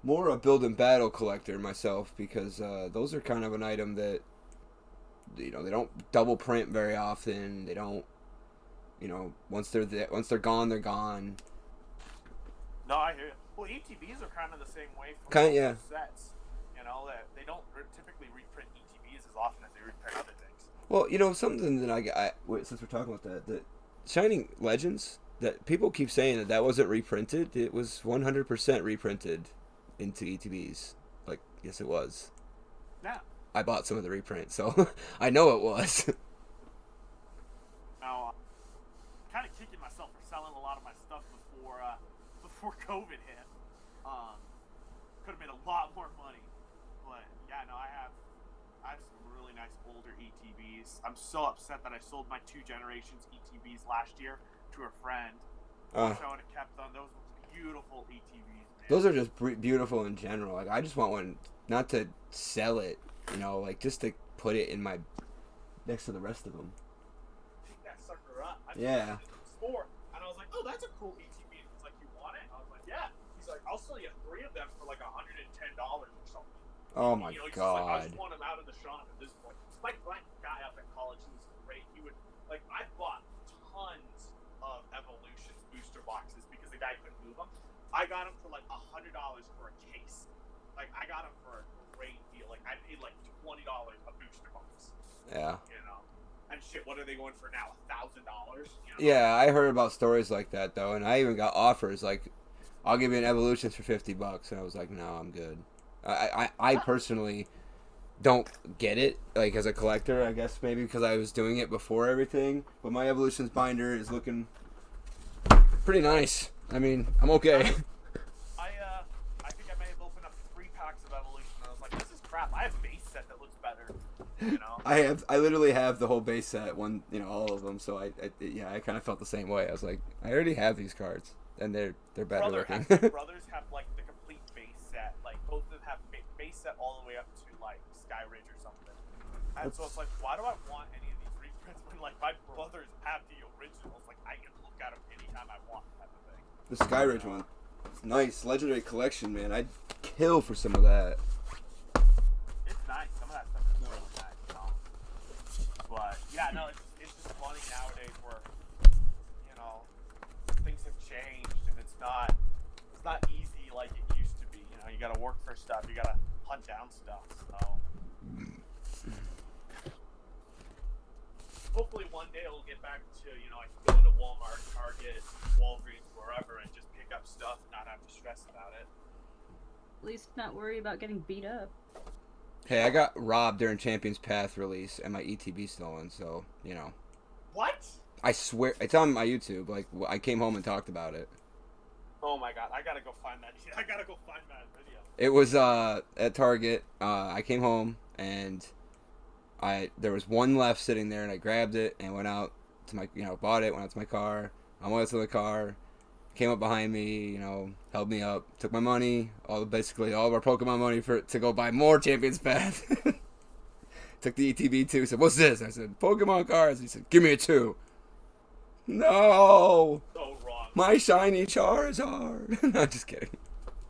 [SPEAKER 2] more a build and battle collector myself because those are kind of an item that, you know, they don't double print very often. They don't, you know, once they're gone, they're gone.
[SPEAKER 3] No, I hear you. Well, ETBs are kind of the same way for sets. You know, that they don't typically reprint ETBs as often as they reprint other things.
[SPEAKER 2] Well, you know, something that since we're talking about that Shining Legends, that people keep saying that wasn't reprinted. It was 100% reprinted into ETBs. Like, yes, it was.
[SPEAKER 3] Yeah.
[SPEAKER 2] I bought some of the reprint, so I know it was.
[SPEAKER 3] Now, kind of kicking myself for selling a lot of my stuff before COVID hit. Could have made a lot more money, but yeah, no, I have some really nice older ETBs. I'm so upset that I sold my 2 generations ETBs last year to a friend. I would have kept them. Those were beautiful ETBs, man.
[SPEAKER 2] Those are just beautiful in general. Like, I just want one, not to sell it, you know, like just to put it in my next to the rest of them.
[SPEAKER 3] Pick that sucker up.
[SPEAKER 2] Yeah.
[SPEAKER 3] Store, and I was like, oh, that's a cool ETB. He's like, you want it? I was like, yeah. He's like, I'll sell you 3 of them for like $110 or something.
[SPEAKER 2] Oh my
[SPEAKER 3] God. Like, I just want him out of the shop at this point. It's my guy up at college. He was great. He would, like, I bought tons of Evolutions booster boxes because the guy couldn't move them. I got them for like $100 for a case. Like, I got them for a great deal. Like, I paid like $20 a booster box.
[SPEAKER 2] Yeah.
[SPEAKER 3] You know? And shit, what are they going for now? $1,000? You know?
[SPEAKER 2] Yeah, I heard about stories like that though, and I even got offers like, I'll give you an Evolutions for $50, and I was like, no, I'm good. I personally don't get it, like, as a collector, I guess maybe because I was doing it before everything, but my Evolutions binder is looking pretty nice. I mean, I'm okay.
[SPEAKER 3] I think I may have opened up 3 packs of Evolution, and I was like, this is crap. I have a base set that looks better, you know?
[SPEAKER 2] I literally have the whole base set, all of them, so I kind of felt the same way. I was like, I already have these cards, and they're better looking.
[SPEAKER 3] Brothers have, like, the complete base set. Like, both of them have base set all the way up to, like, Sky Ridge or something. And so it's like, why do I want any of these reprints when, like, my brothers have the originals? Like, I can look at them anytime I want, type of thing.
[SPEAKER 2] The Sky Ridge one. Nice. Legendary collection, man. I'd kill for some of that.
[SPEAKER 3] It's nice. Some of that stuff is really nice, you know? But, yeah, no, it's just funny nowadays where, you know, things have changed, and it's not easy like it used to be. You know, you gotta work for stuff, you gotta hunt down stuff, so. Hopefully one day it'll get back to, you know, I can go into Walmart, Target, Walgreens, wherever, and just pick up stuff and not have to stress about it.
[SPEAKER 9] At least not worry about getting beat up.
[SPEAKER 2] Hey, I got robbed during Champions Path release and my ETB stolen, so, you know.
[SPEAKER 3] What?
[SPEAKER 2] I swear, it's on my YouTube. Like, I came home and talked about it.
[SPEAKER 3] Oh my god, I gotta go find that. I gotta go find that video.
[SPEAKER 2] It was at Target. I came home and there was one left sitting there, and I grabbed it and went out to my, bought it, went out to my car. I went out to the car, came up behind me, held me up, took my money, basically all of our Pokemon money to go buy more Champions Path. Took the ETB too. Said, "What's this?" I said, "Pokemon cards." He said, "Give me a 2." No!
[SPEAKER 3] So wrong.
[SPEAKER 2] My shiny Charizard! No, just kidding.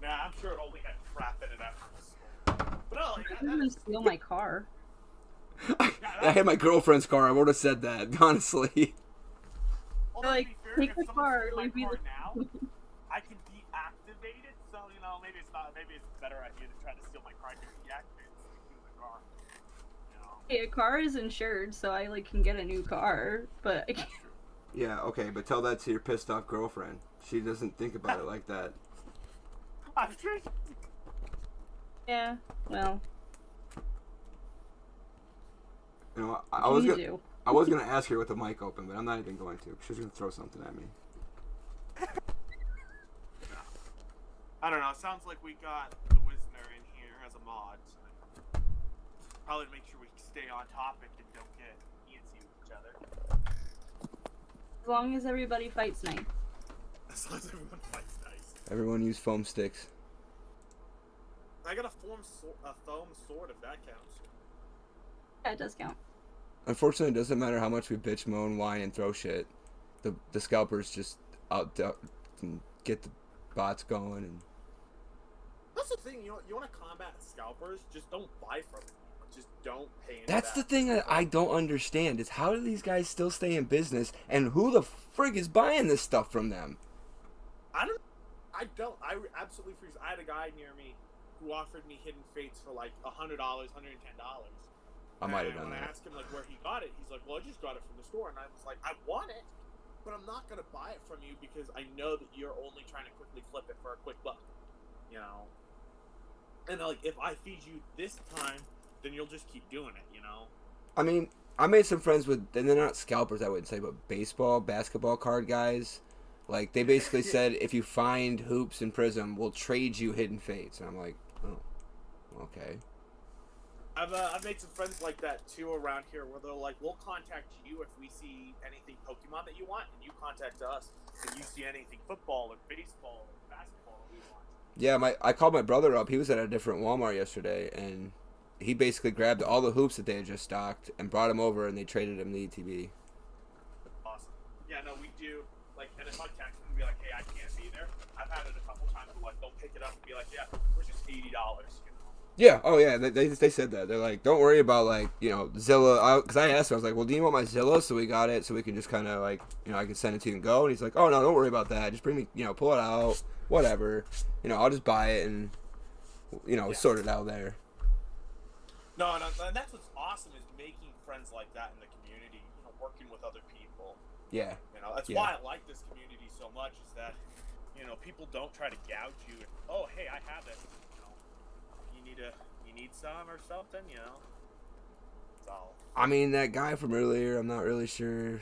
[SPEAKER 3] Nah, I'm sure it only had crap in it after the store. But no, like,
[SPEAKER 9] I didn't steal my car.
[SPEAKER 2] I had my girlfriend's car. I would have said that, honestly.
[SPEAKER 3] Although,
[SPEAKER 9] Like,
[SPEAKER 3] to be fair,
[SPEAKER 9] take
[SPEAKER 3] if
[SPEAKER 9] the
[SPEAKER 3] someone
[SPEAKER 9] car,
[SPEAKER 3] steals my
[SPEAKER 9] leave me
[SPEAKER 3] car
[SPEAKER 9] the-
[SPEAKER 3] now, I can deactivate it. So maybe it's not. Maybe it's a better idea to try to steal my car. I can deactivate it so I can use the car.
[SPEAKER 9] Hey, a car is insured, so I can get a new car, but I can't.
[SPEAKER 2] Yeah, okay, but tell that to your pissed off girlfriend. She doesn't think about it like that.
[SPEAKER 3] I'm sure.
[SPEAKER 9] Yeah, well,
[SPEAKER 2] You know,
[SPEAKER 9] what can you do?
[SPEAKER 2] I was gonna ask her with the mic open, but I'm not even going to. She's gonna throw something at me.
[SPEAKER 3] I don't know. It sounds like we got the Wisner in here as a mod. So probably to make sure we stay on topic and don't get antsy with each other.
[SPEAKER 9] As long as everybody fights nice.
[SPEAKER 3] As long as everyone fights nice.
[SPEAKER 2] Everyone use foam sticks.
[SPEAKER 3] I got a foam sword if that counts.
[SPEAKER 9] Yeah, it does count.
[SPEAKER 2] Unfortunately, it doesn't matter how much we bitch, moan, whine, and throw shit. The scalpers just out and get the bots going. And
[SPEAKER 3] That's the thing. You want to combat scalpers? Just don't buy from them. Just don't pay.
[SPEAKER 2] that's the thing that I don't understand is how do these guys still stay in business, and who the frig is buying this stuff from them?
[SPEAKER 3] I don't. I absolutely freeze. I had a guy near me who offered me Hidden Fates for like $100, $110.
[SPEAKER 2] I might have done
[SPEAKER 3] when
[SPEAKER 2] that.
[SPEAKER 3] I asked him like where he got it, he's like, "Well, I just got it from the store." And I was like, "I want it, but I'm not gonna buy it from you because I know that you're only trying to quickly flip it for a quick buck, you know." And like, if I feed you this time, then you'll just keep doing it, you know.
[SPEAKER 2] I mean, I made some friends with, and they're not scalpers, I wouldn't say, but baseball, basketball card guys. Like, they basically said, if you find hoops in Prism, we'll trade you Hidden Fates. And I'm like, oh, okay.
[SPEAKER 3] I've made some friends like that too around here, where they're like, "We'll contact you if we see anything Pokemon that you want, and you contact us if you see anything football or baseball or basketball that we want."
[SPEAKER 2] Yeah, I called my brother up. He was at a different Walmart yesterday, and he basically grabbed all the hoops that they had just stocked and brought them over, and they traded him the ETB.
[SPEAKER 3] Awesome. Yeah, no, we do. Like, and if I text them and be like, "Hey, I can't be there," I've had it a couple times where like they'll pick it up and be like, "Yeah, we're just $80." You know.
[SPEAKER 2] Yeah, oh yeah, they said that. They're like, don't worry about, like, Zilla. Because I asked him, I was like, well, do you want my Zilla so we got it so we can just kind of, like, I can send it to you and go? And he's like, oh, no, don't worry about that. Just bring me, pull it out, whatever. I'll just buy it and, sort it out there.
[SPEAKER 3] No, and that's what's awesome is making friends like that in the community, working with other people.
[SPEAKER 2] Yeah.
[SPEAKER 3] That's why I like this community so much is that, people don't try to gouge you. And, oh, hey, I have it. You need some or something, So.
[SPEAKER 2] I mean, that guy from earlier, I'm not really sure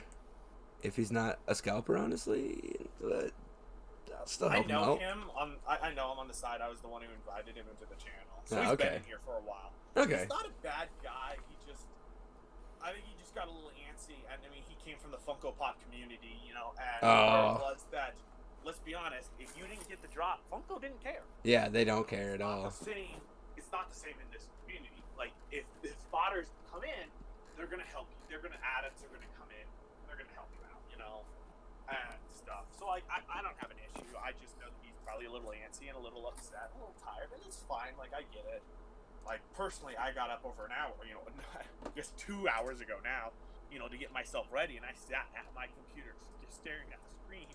[SPEAKER 2] if he's not a scalper, honestly. But I'll still help him out.
[SPEAKER 3] I know him on the side. I was the one who invited him into the channel. So
[SPEAKER 2] Oh,
[SPEAKER 3] he's been
[SPEAKER 2] okay.
[SPEAKER 3] in here for a while.
[SPEAKER 2] Okay.
[SPEAKER 3] He's not a bad guy. I think he just got a little antsy. And I mean, he came from the Funko Pop community, and it was that, let's be honest, if you didn't get the drop, Funko didn't care.
[SPEAKER 2] Yeah, they don't care at all.
[SPEAKER 3] It's not the same in this community. Like, if spotters come in, they're going to help you. They're going to add us. They're going to come in. They're going to help you out, and stuff. So, like, I don't have an issue. I just know that he's probably a little antsy and a little upset, a little tired, and it's fine. Like, I get it. Like, personally, I got up over an hour, just 2 hours ago now, to get myself ready, and I sat at my computer just staring at the screen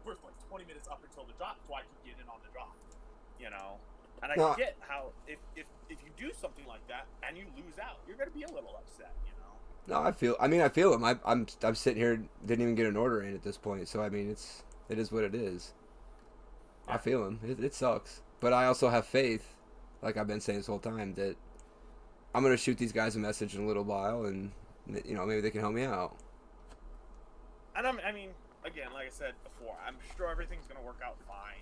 [SPEAKER 3] for like 20 minutes up until the drop so I could get in on the drop, And I get how if you do something like that and you lose out, you're gonna be a little upset,
[SPEAKER 2] No, I feel him. I'm sitting here, didn't even get an order in at this point. So I mean, it is what it is. Yeah. I feel him. It sucks, but I also have faith, like I've been saying this whole time, that I'm gonna shoot these guys a message in a little while, and maybe they can help me out.
[SPEAKER 3] And I mean, again, like I said before, I'm sure everything's gonna work out fine.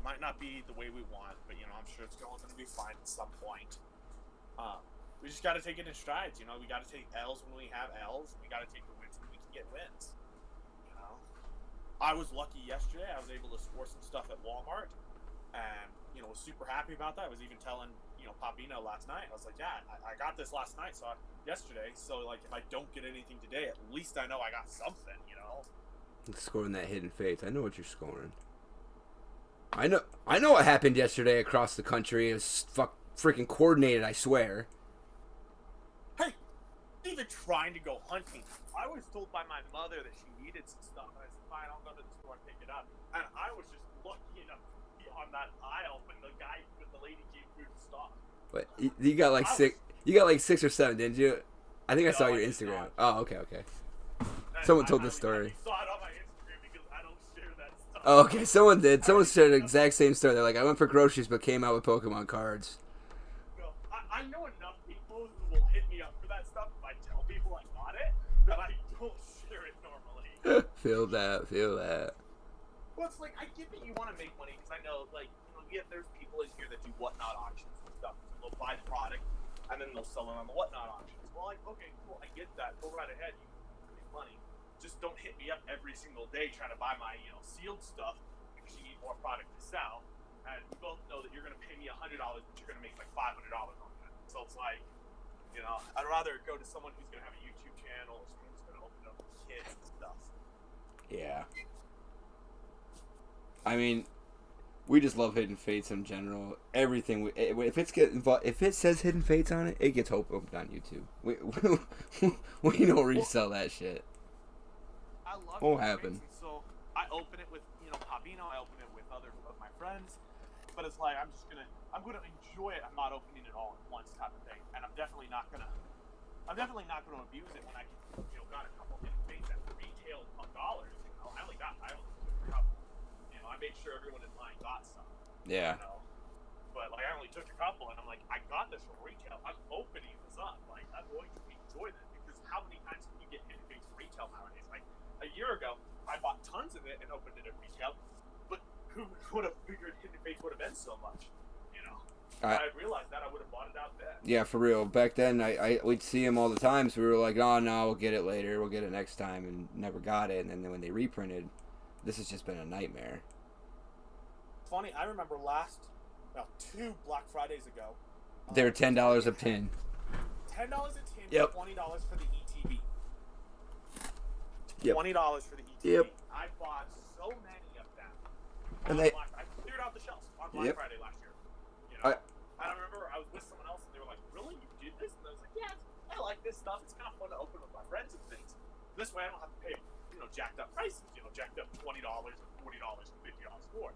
[SPEAKER 3] Might not be the way we want, but I'm sure it's going to be fine at some point. We just got to take it in strides. We got to take L's when we have L's. We got to take the wins when we can get wins. I was lucky yesterday. I was able to score some stuff at Walmart, and was super happy about that. I was even telling Papino last night. I was like, yeah, I got this last night, yesterday. So like, if I don't get anything today, at least I know I got something.
[SPEAKER 2] Scoring that Hidden Fates. I know what you're scoring. I know what happened yesterday across the country. It was freaking coordinated, I swear.
[SPEAKER 3] Hey, even trying to go hunting. I was told by my mother that she needed some stuff, and I said, fine, I'll go to the store and pick it up. And I was just lucky enough to be on that aisle when the lady came through the stock.
[SPEAKER 2] But you got like six. You got like 6 or 7, didn't you? I think I saw your Instagram. Oh, okay. Someone told this story.
[SPEAKER 3] I saw it on my Instagram because I don't share that stuff.
[SPEAKER 2] Oh, okay. Someone did. Someone shared the exact same story. They're like, I went for groceries, but came out with Pokemon cards.
[SPEAKER 3] No, I know enough people who will hit me up for that stuff if I tell people I got it, that I don't share it normally.
[SPEAKER 2] Feel that.
[SPEAKER 3] Well, it's like, I get that you want to make money, because I know, like, there's people in here that do whatnot auctions and stuff. So they'll buy the product, and then they'll sell it on the whatnot auctions. Well, like, okay, cool, I get that. Go right ahead. You can make money. Just don't hit me up every single day trying to buy my, sealed stuff because you need more product to sell. And we both know that you're going to pay me $100, but you're going to make like $500 on that. So it's like, I'd rather go to someone who's going to have a YouTube channel or someone who's going to open up for kids and stuff.
[SPEAKER 2] Yeah. I mean, we just love Hidden Fates in general. Everything. If it says Hidden Fates on it, it gets opened on YouTube. We don't resell that shit.
[SPEAKER 3] I love
[SPEAKER 2] Won't
[SPEAKER 3] Hidden
[SPEAKER 2] happen.
[SPEAKER 3] Fates, so I open it with Pavino. I open it with other of my friends. But it's like I'm gonna enjoy it. I'm not opening it all at once type of thing. And I'm definitely not gonna abuse it when I got a couple Hidden Fates at retail $12. I only took a couple. I made sure everyone in line got some.
[SPEAKER 2] Yeah.
[SPEAKER 3] But like I only took a couple, and I'm like, I got this from retail. I'm opening this up. Like I'm going to enjoy this because how many times can you get Hidden Fates from retail nowadays? Like a year ago, I bought tons of it and opened it at retail, but who would have figured Hidden Fates would have been so much? If I had realized that, I would have bought it out then.
[SPEAKER 2] Yeah, for real. Back then, we'd see him all the time, so we were like, oh no, we'll get it later. We'll get it next time, and never got it. And then when they reprinted, this has just been a nightmare.
[SPEAKER 3] Funny, I remember 2 Black Fridays ago.
[SPEAKER 2] They were $10 a tin.
[SPEAKER 3] $10 a tin.
[SPEAKER 2] Yep.
[SPEAKER 3] $20 for the ETB.
[SPEAKER 2] Yep.
[SPEAKER 3] $20 for the ETB.
[SPEAKER 2] Yep.
[SPEAKER 3] I bought so many of them.
[SPEAKER 2] And
[SPEAKER 3] I cleared out the shelves on Black Friday last year. And I remember I was with someone else and they were like, "Really, you did this?" And I was like, "Yeah, I like this stuff. It's kind of fun to open with my friends and things. This way, I don't have to pay, jacked up prices. Jacked up $20 or $40 and $50 more."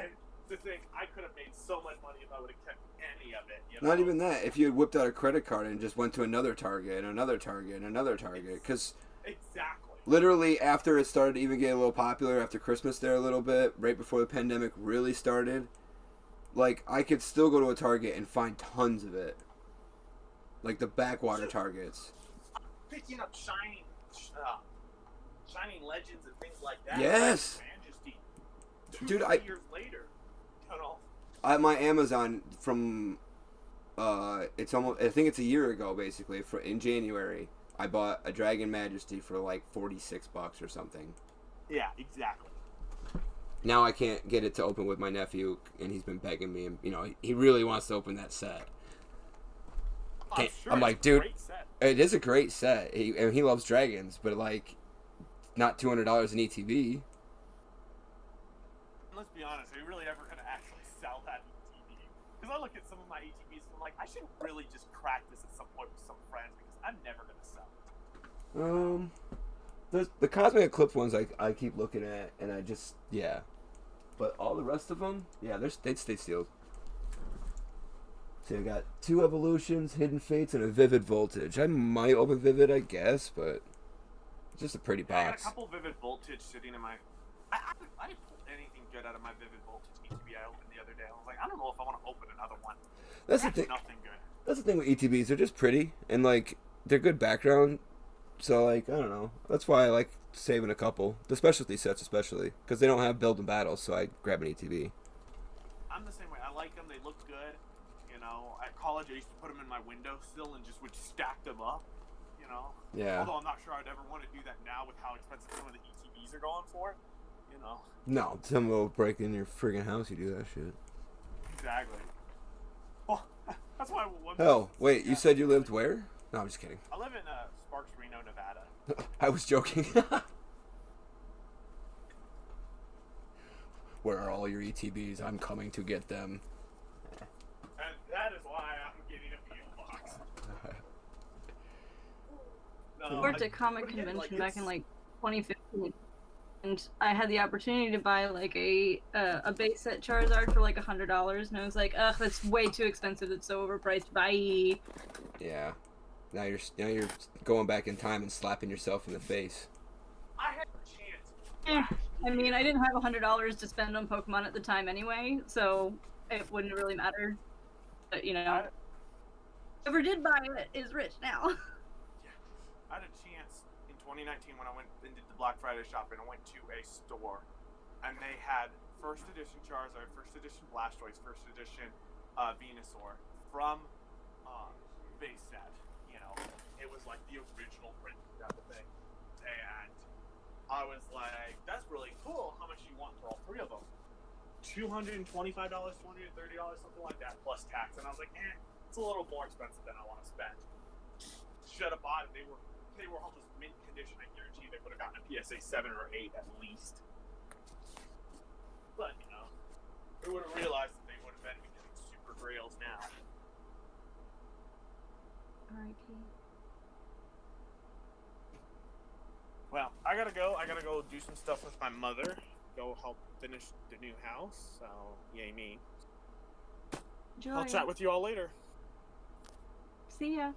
[SPEAKER 3] And to think I could have made so much money if I would have kept any of it.
[SPEAKER 2] Not even that. If you had whipped out a credit card and just went to another Target and another Target and another Target, because
[SPEAKER 3] exactly.
[SPEAKER 2] Literally after it started to even get a little popular, after Christmas there a little bit, right before the pandemic really started, like I could still go to a Target and find tons of it, like the backwater Targets.
[SPEAKER 3] Picking up Shining Legends and things like that.
[SPEAKER 2] Yes.
[SPEAKER 3] Majesty.
[SPEAKER 2] Dude,
[SPEAKER 3] 2 years later,
[SPEAKER 2] at my Amazon from, it's almost, I think it's a year ago basically, in January, I bought a Dragon Majesty for like $46 or something.
[SPEAKER 3] Yeah, exactly.
[SPEAKER 2] Now I can't get it to open with my nephew, and he's been begging me, and he really wants to open that set. I'm like, dude, it is a great set. He loves dragons, but like, not $200 in ETB.
[SPEAKER 3] Let's be honest, are you really ever going to actually sell that ETB? Because I look at some of my ETBs and I'm like, I should really just crack this at some point with some friends because I'm never going to sell it.
[SPEAKER 2] The Cosmic Eclipse ones I keep looking at, and I just, yeah. But all the rest of them, yeah, they'd stay sealed. So I got 2 Evolutions, Hidden Fates, and a Vivid Voltage. I might open Vivid, I guess, but it's just a pretty box.
[SPEAKER 3] I got a couple Vivid Voltage sitting in my... I didn't pull anything good out of my Vivid Voltage ETB I opened the other day. I was like, I don't know if I want to open another one.
[SPEAKER 2] That's the thing.
[SPEAKER 3] Nothing good.
[SPEAKER 2] That's the thing with ETBs. They're just pretty, and like they're good background. So like I don't know. That's why I like saving a couple, the specialty sets especially, because they don't have build and battles. So I grab an ETB.
[SPEAKER 3] I'm the same way. I like them. They look good. At college I used to put them in my windowsill and just would stack them up.
[SPEAKER 2] Yeah.
[SPEAKER 3] Although I'm not sure I'd ever want to do that now with how expensive some of the ETBs are going for.
[SPEAKER 2] No, some will break in your friggin' house. You do that shit.
[SPEAKER 3] Exactly. Well, that's why.
[SPEAKER 2] Hell, wait. You said you lived where? No, I'm just kidding.
[SPEAKER 3] I live in Sparks, Reno, Nevada.
[SPEAKER 2] I was joking. Where are all your ETBs? I'm coming to get them.
[SPEAKER 3] And that is why I'm getting a Beetle box.
[SPEAKER 9] I worked at Comic Convention back in like 2015, and I had the opportunity to buy like a base set Charizard for like $100, and I was like, ugh, that's way too expensive. It's so overpriced. Bye.
[SPEAKER 2] Yeah. Now you're going back in time and slapping yourself in the face.
[SPEAKER 3] I had a chance.
[SPEAKER 9] I mean, I didn't have $100 to spend on Pokemon at the time anyway, so it wouldn't really matter. But you know, whoever did buy it is rich now.
[SPEAKER 3] I had a chance in 2019 when I went and did the Black Friday shopping. I went to a store, and they had first edition Charizard, first edition Blastoise, first edition Venusaur from base set. You know, it was like the original print type of thing, and I was like, "That's really cool. How much do you want for all three of them?" $225, $230, something like that, plus tax. And I was like, it's a little more expensive than I want to spend. Should have bought it. They were almost mint condition. I guarantee they would have gotten a PSA 7 or 8 at least. But, you know, they would have realized that they would have been getting super grails now.
[SPEAKER 9] R.I.P.
[SPEAKER 3] Well, I gotta go. I gotta go do some stuff with my mother. Go help finish the new house. So, yay me.
[SPEAKER 9] Enjoy.
[SPEAKER 3] I'll chat with you all later.
[SPEAKER 9] See ya.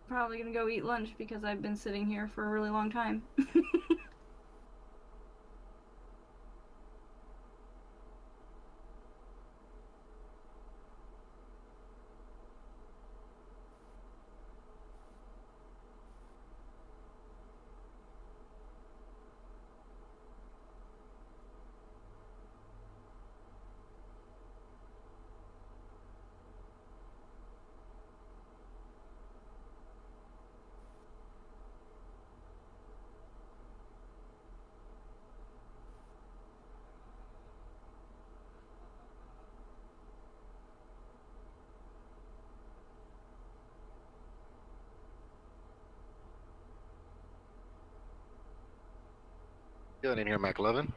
[SPEAKER 9] Probably gonna go eat lunch because I've been sitting here for a really long time.
[SPEAKER 10] Doing in here, McLovin?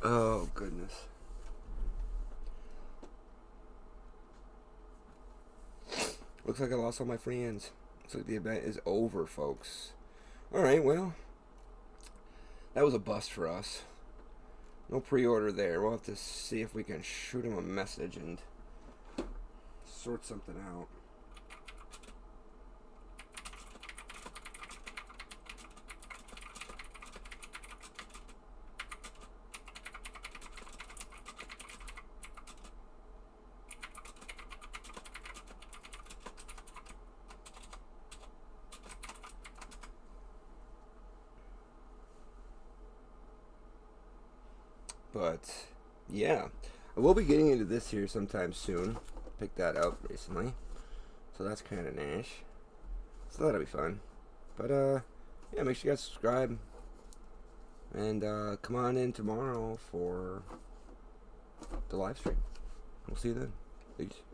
[SPEAKER 2] Oh, goodness. Looks like I lost all my friends. Looks like the event is over, folks. Alright, well. That was a bust for us. No pre-order there. We'll have to see if we can shoot him a message and sort something out. But yeah, I will be getting into this here sometime soon. Picked that up recently, so that's kind of nice. So that'll be fun. But yeah, make sure you guys subscribe and come on in tomorrow for the live stream. We'll see you then. Peace.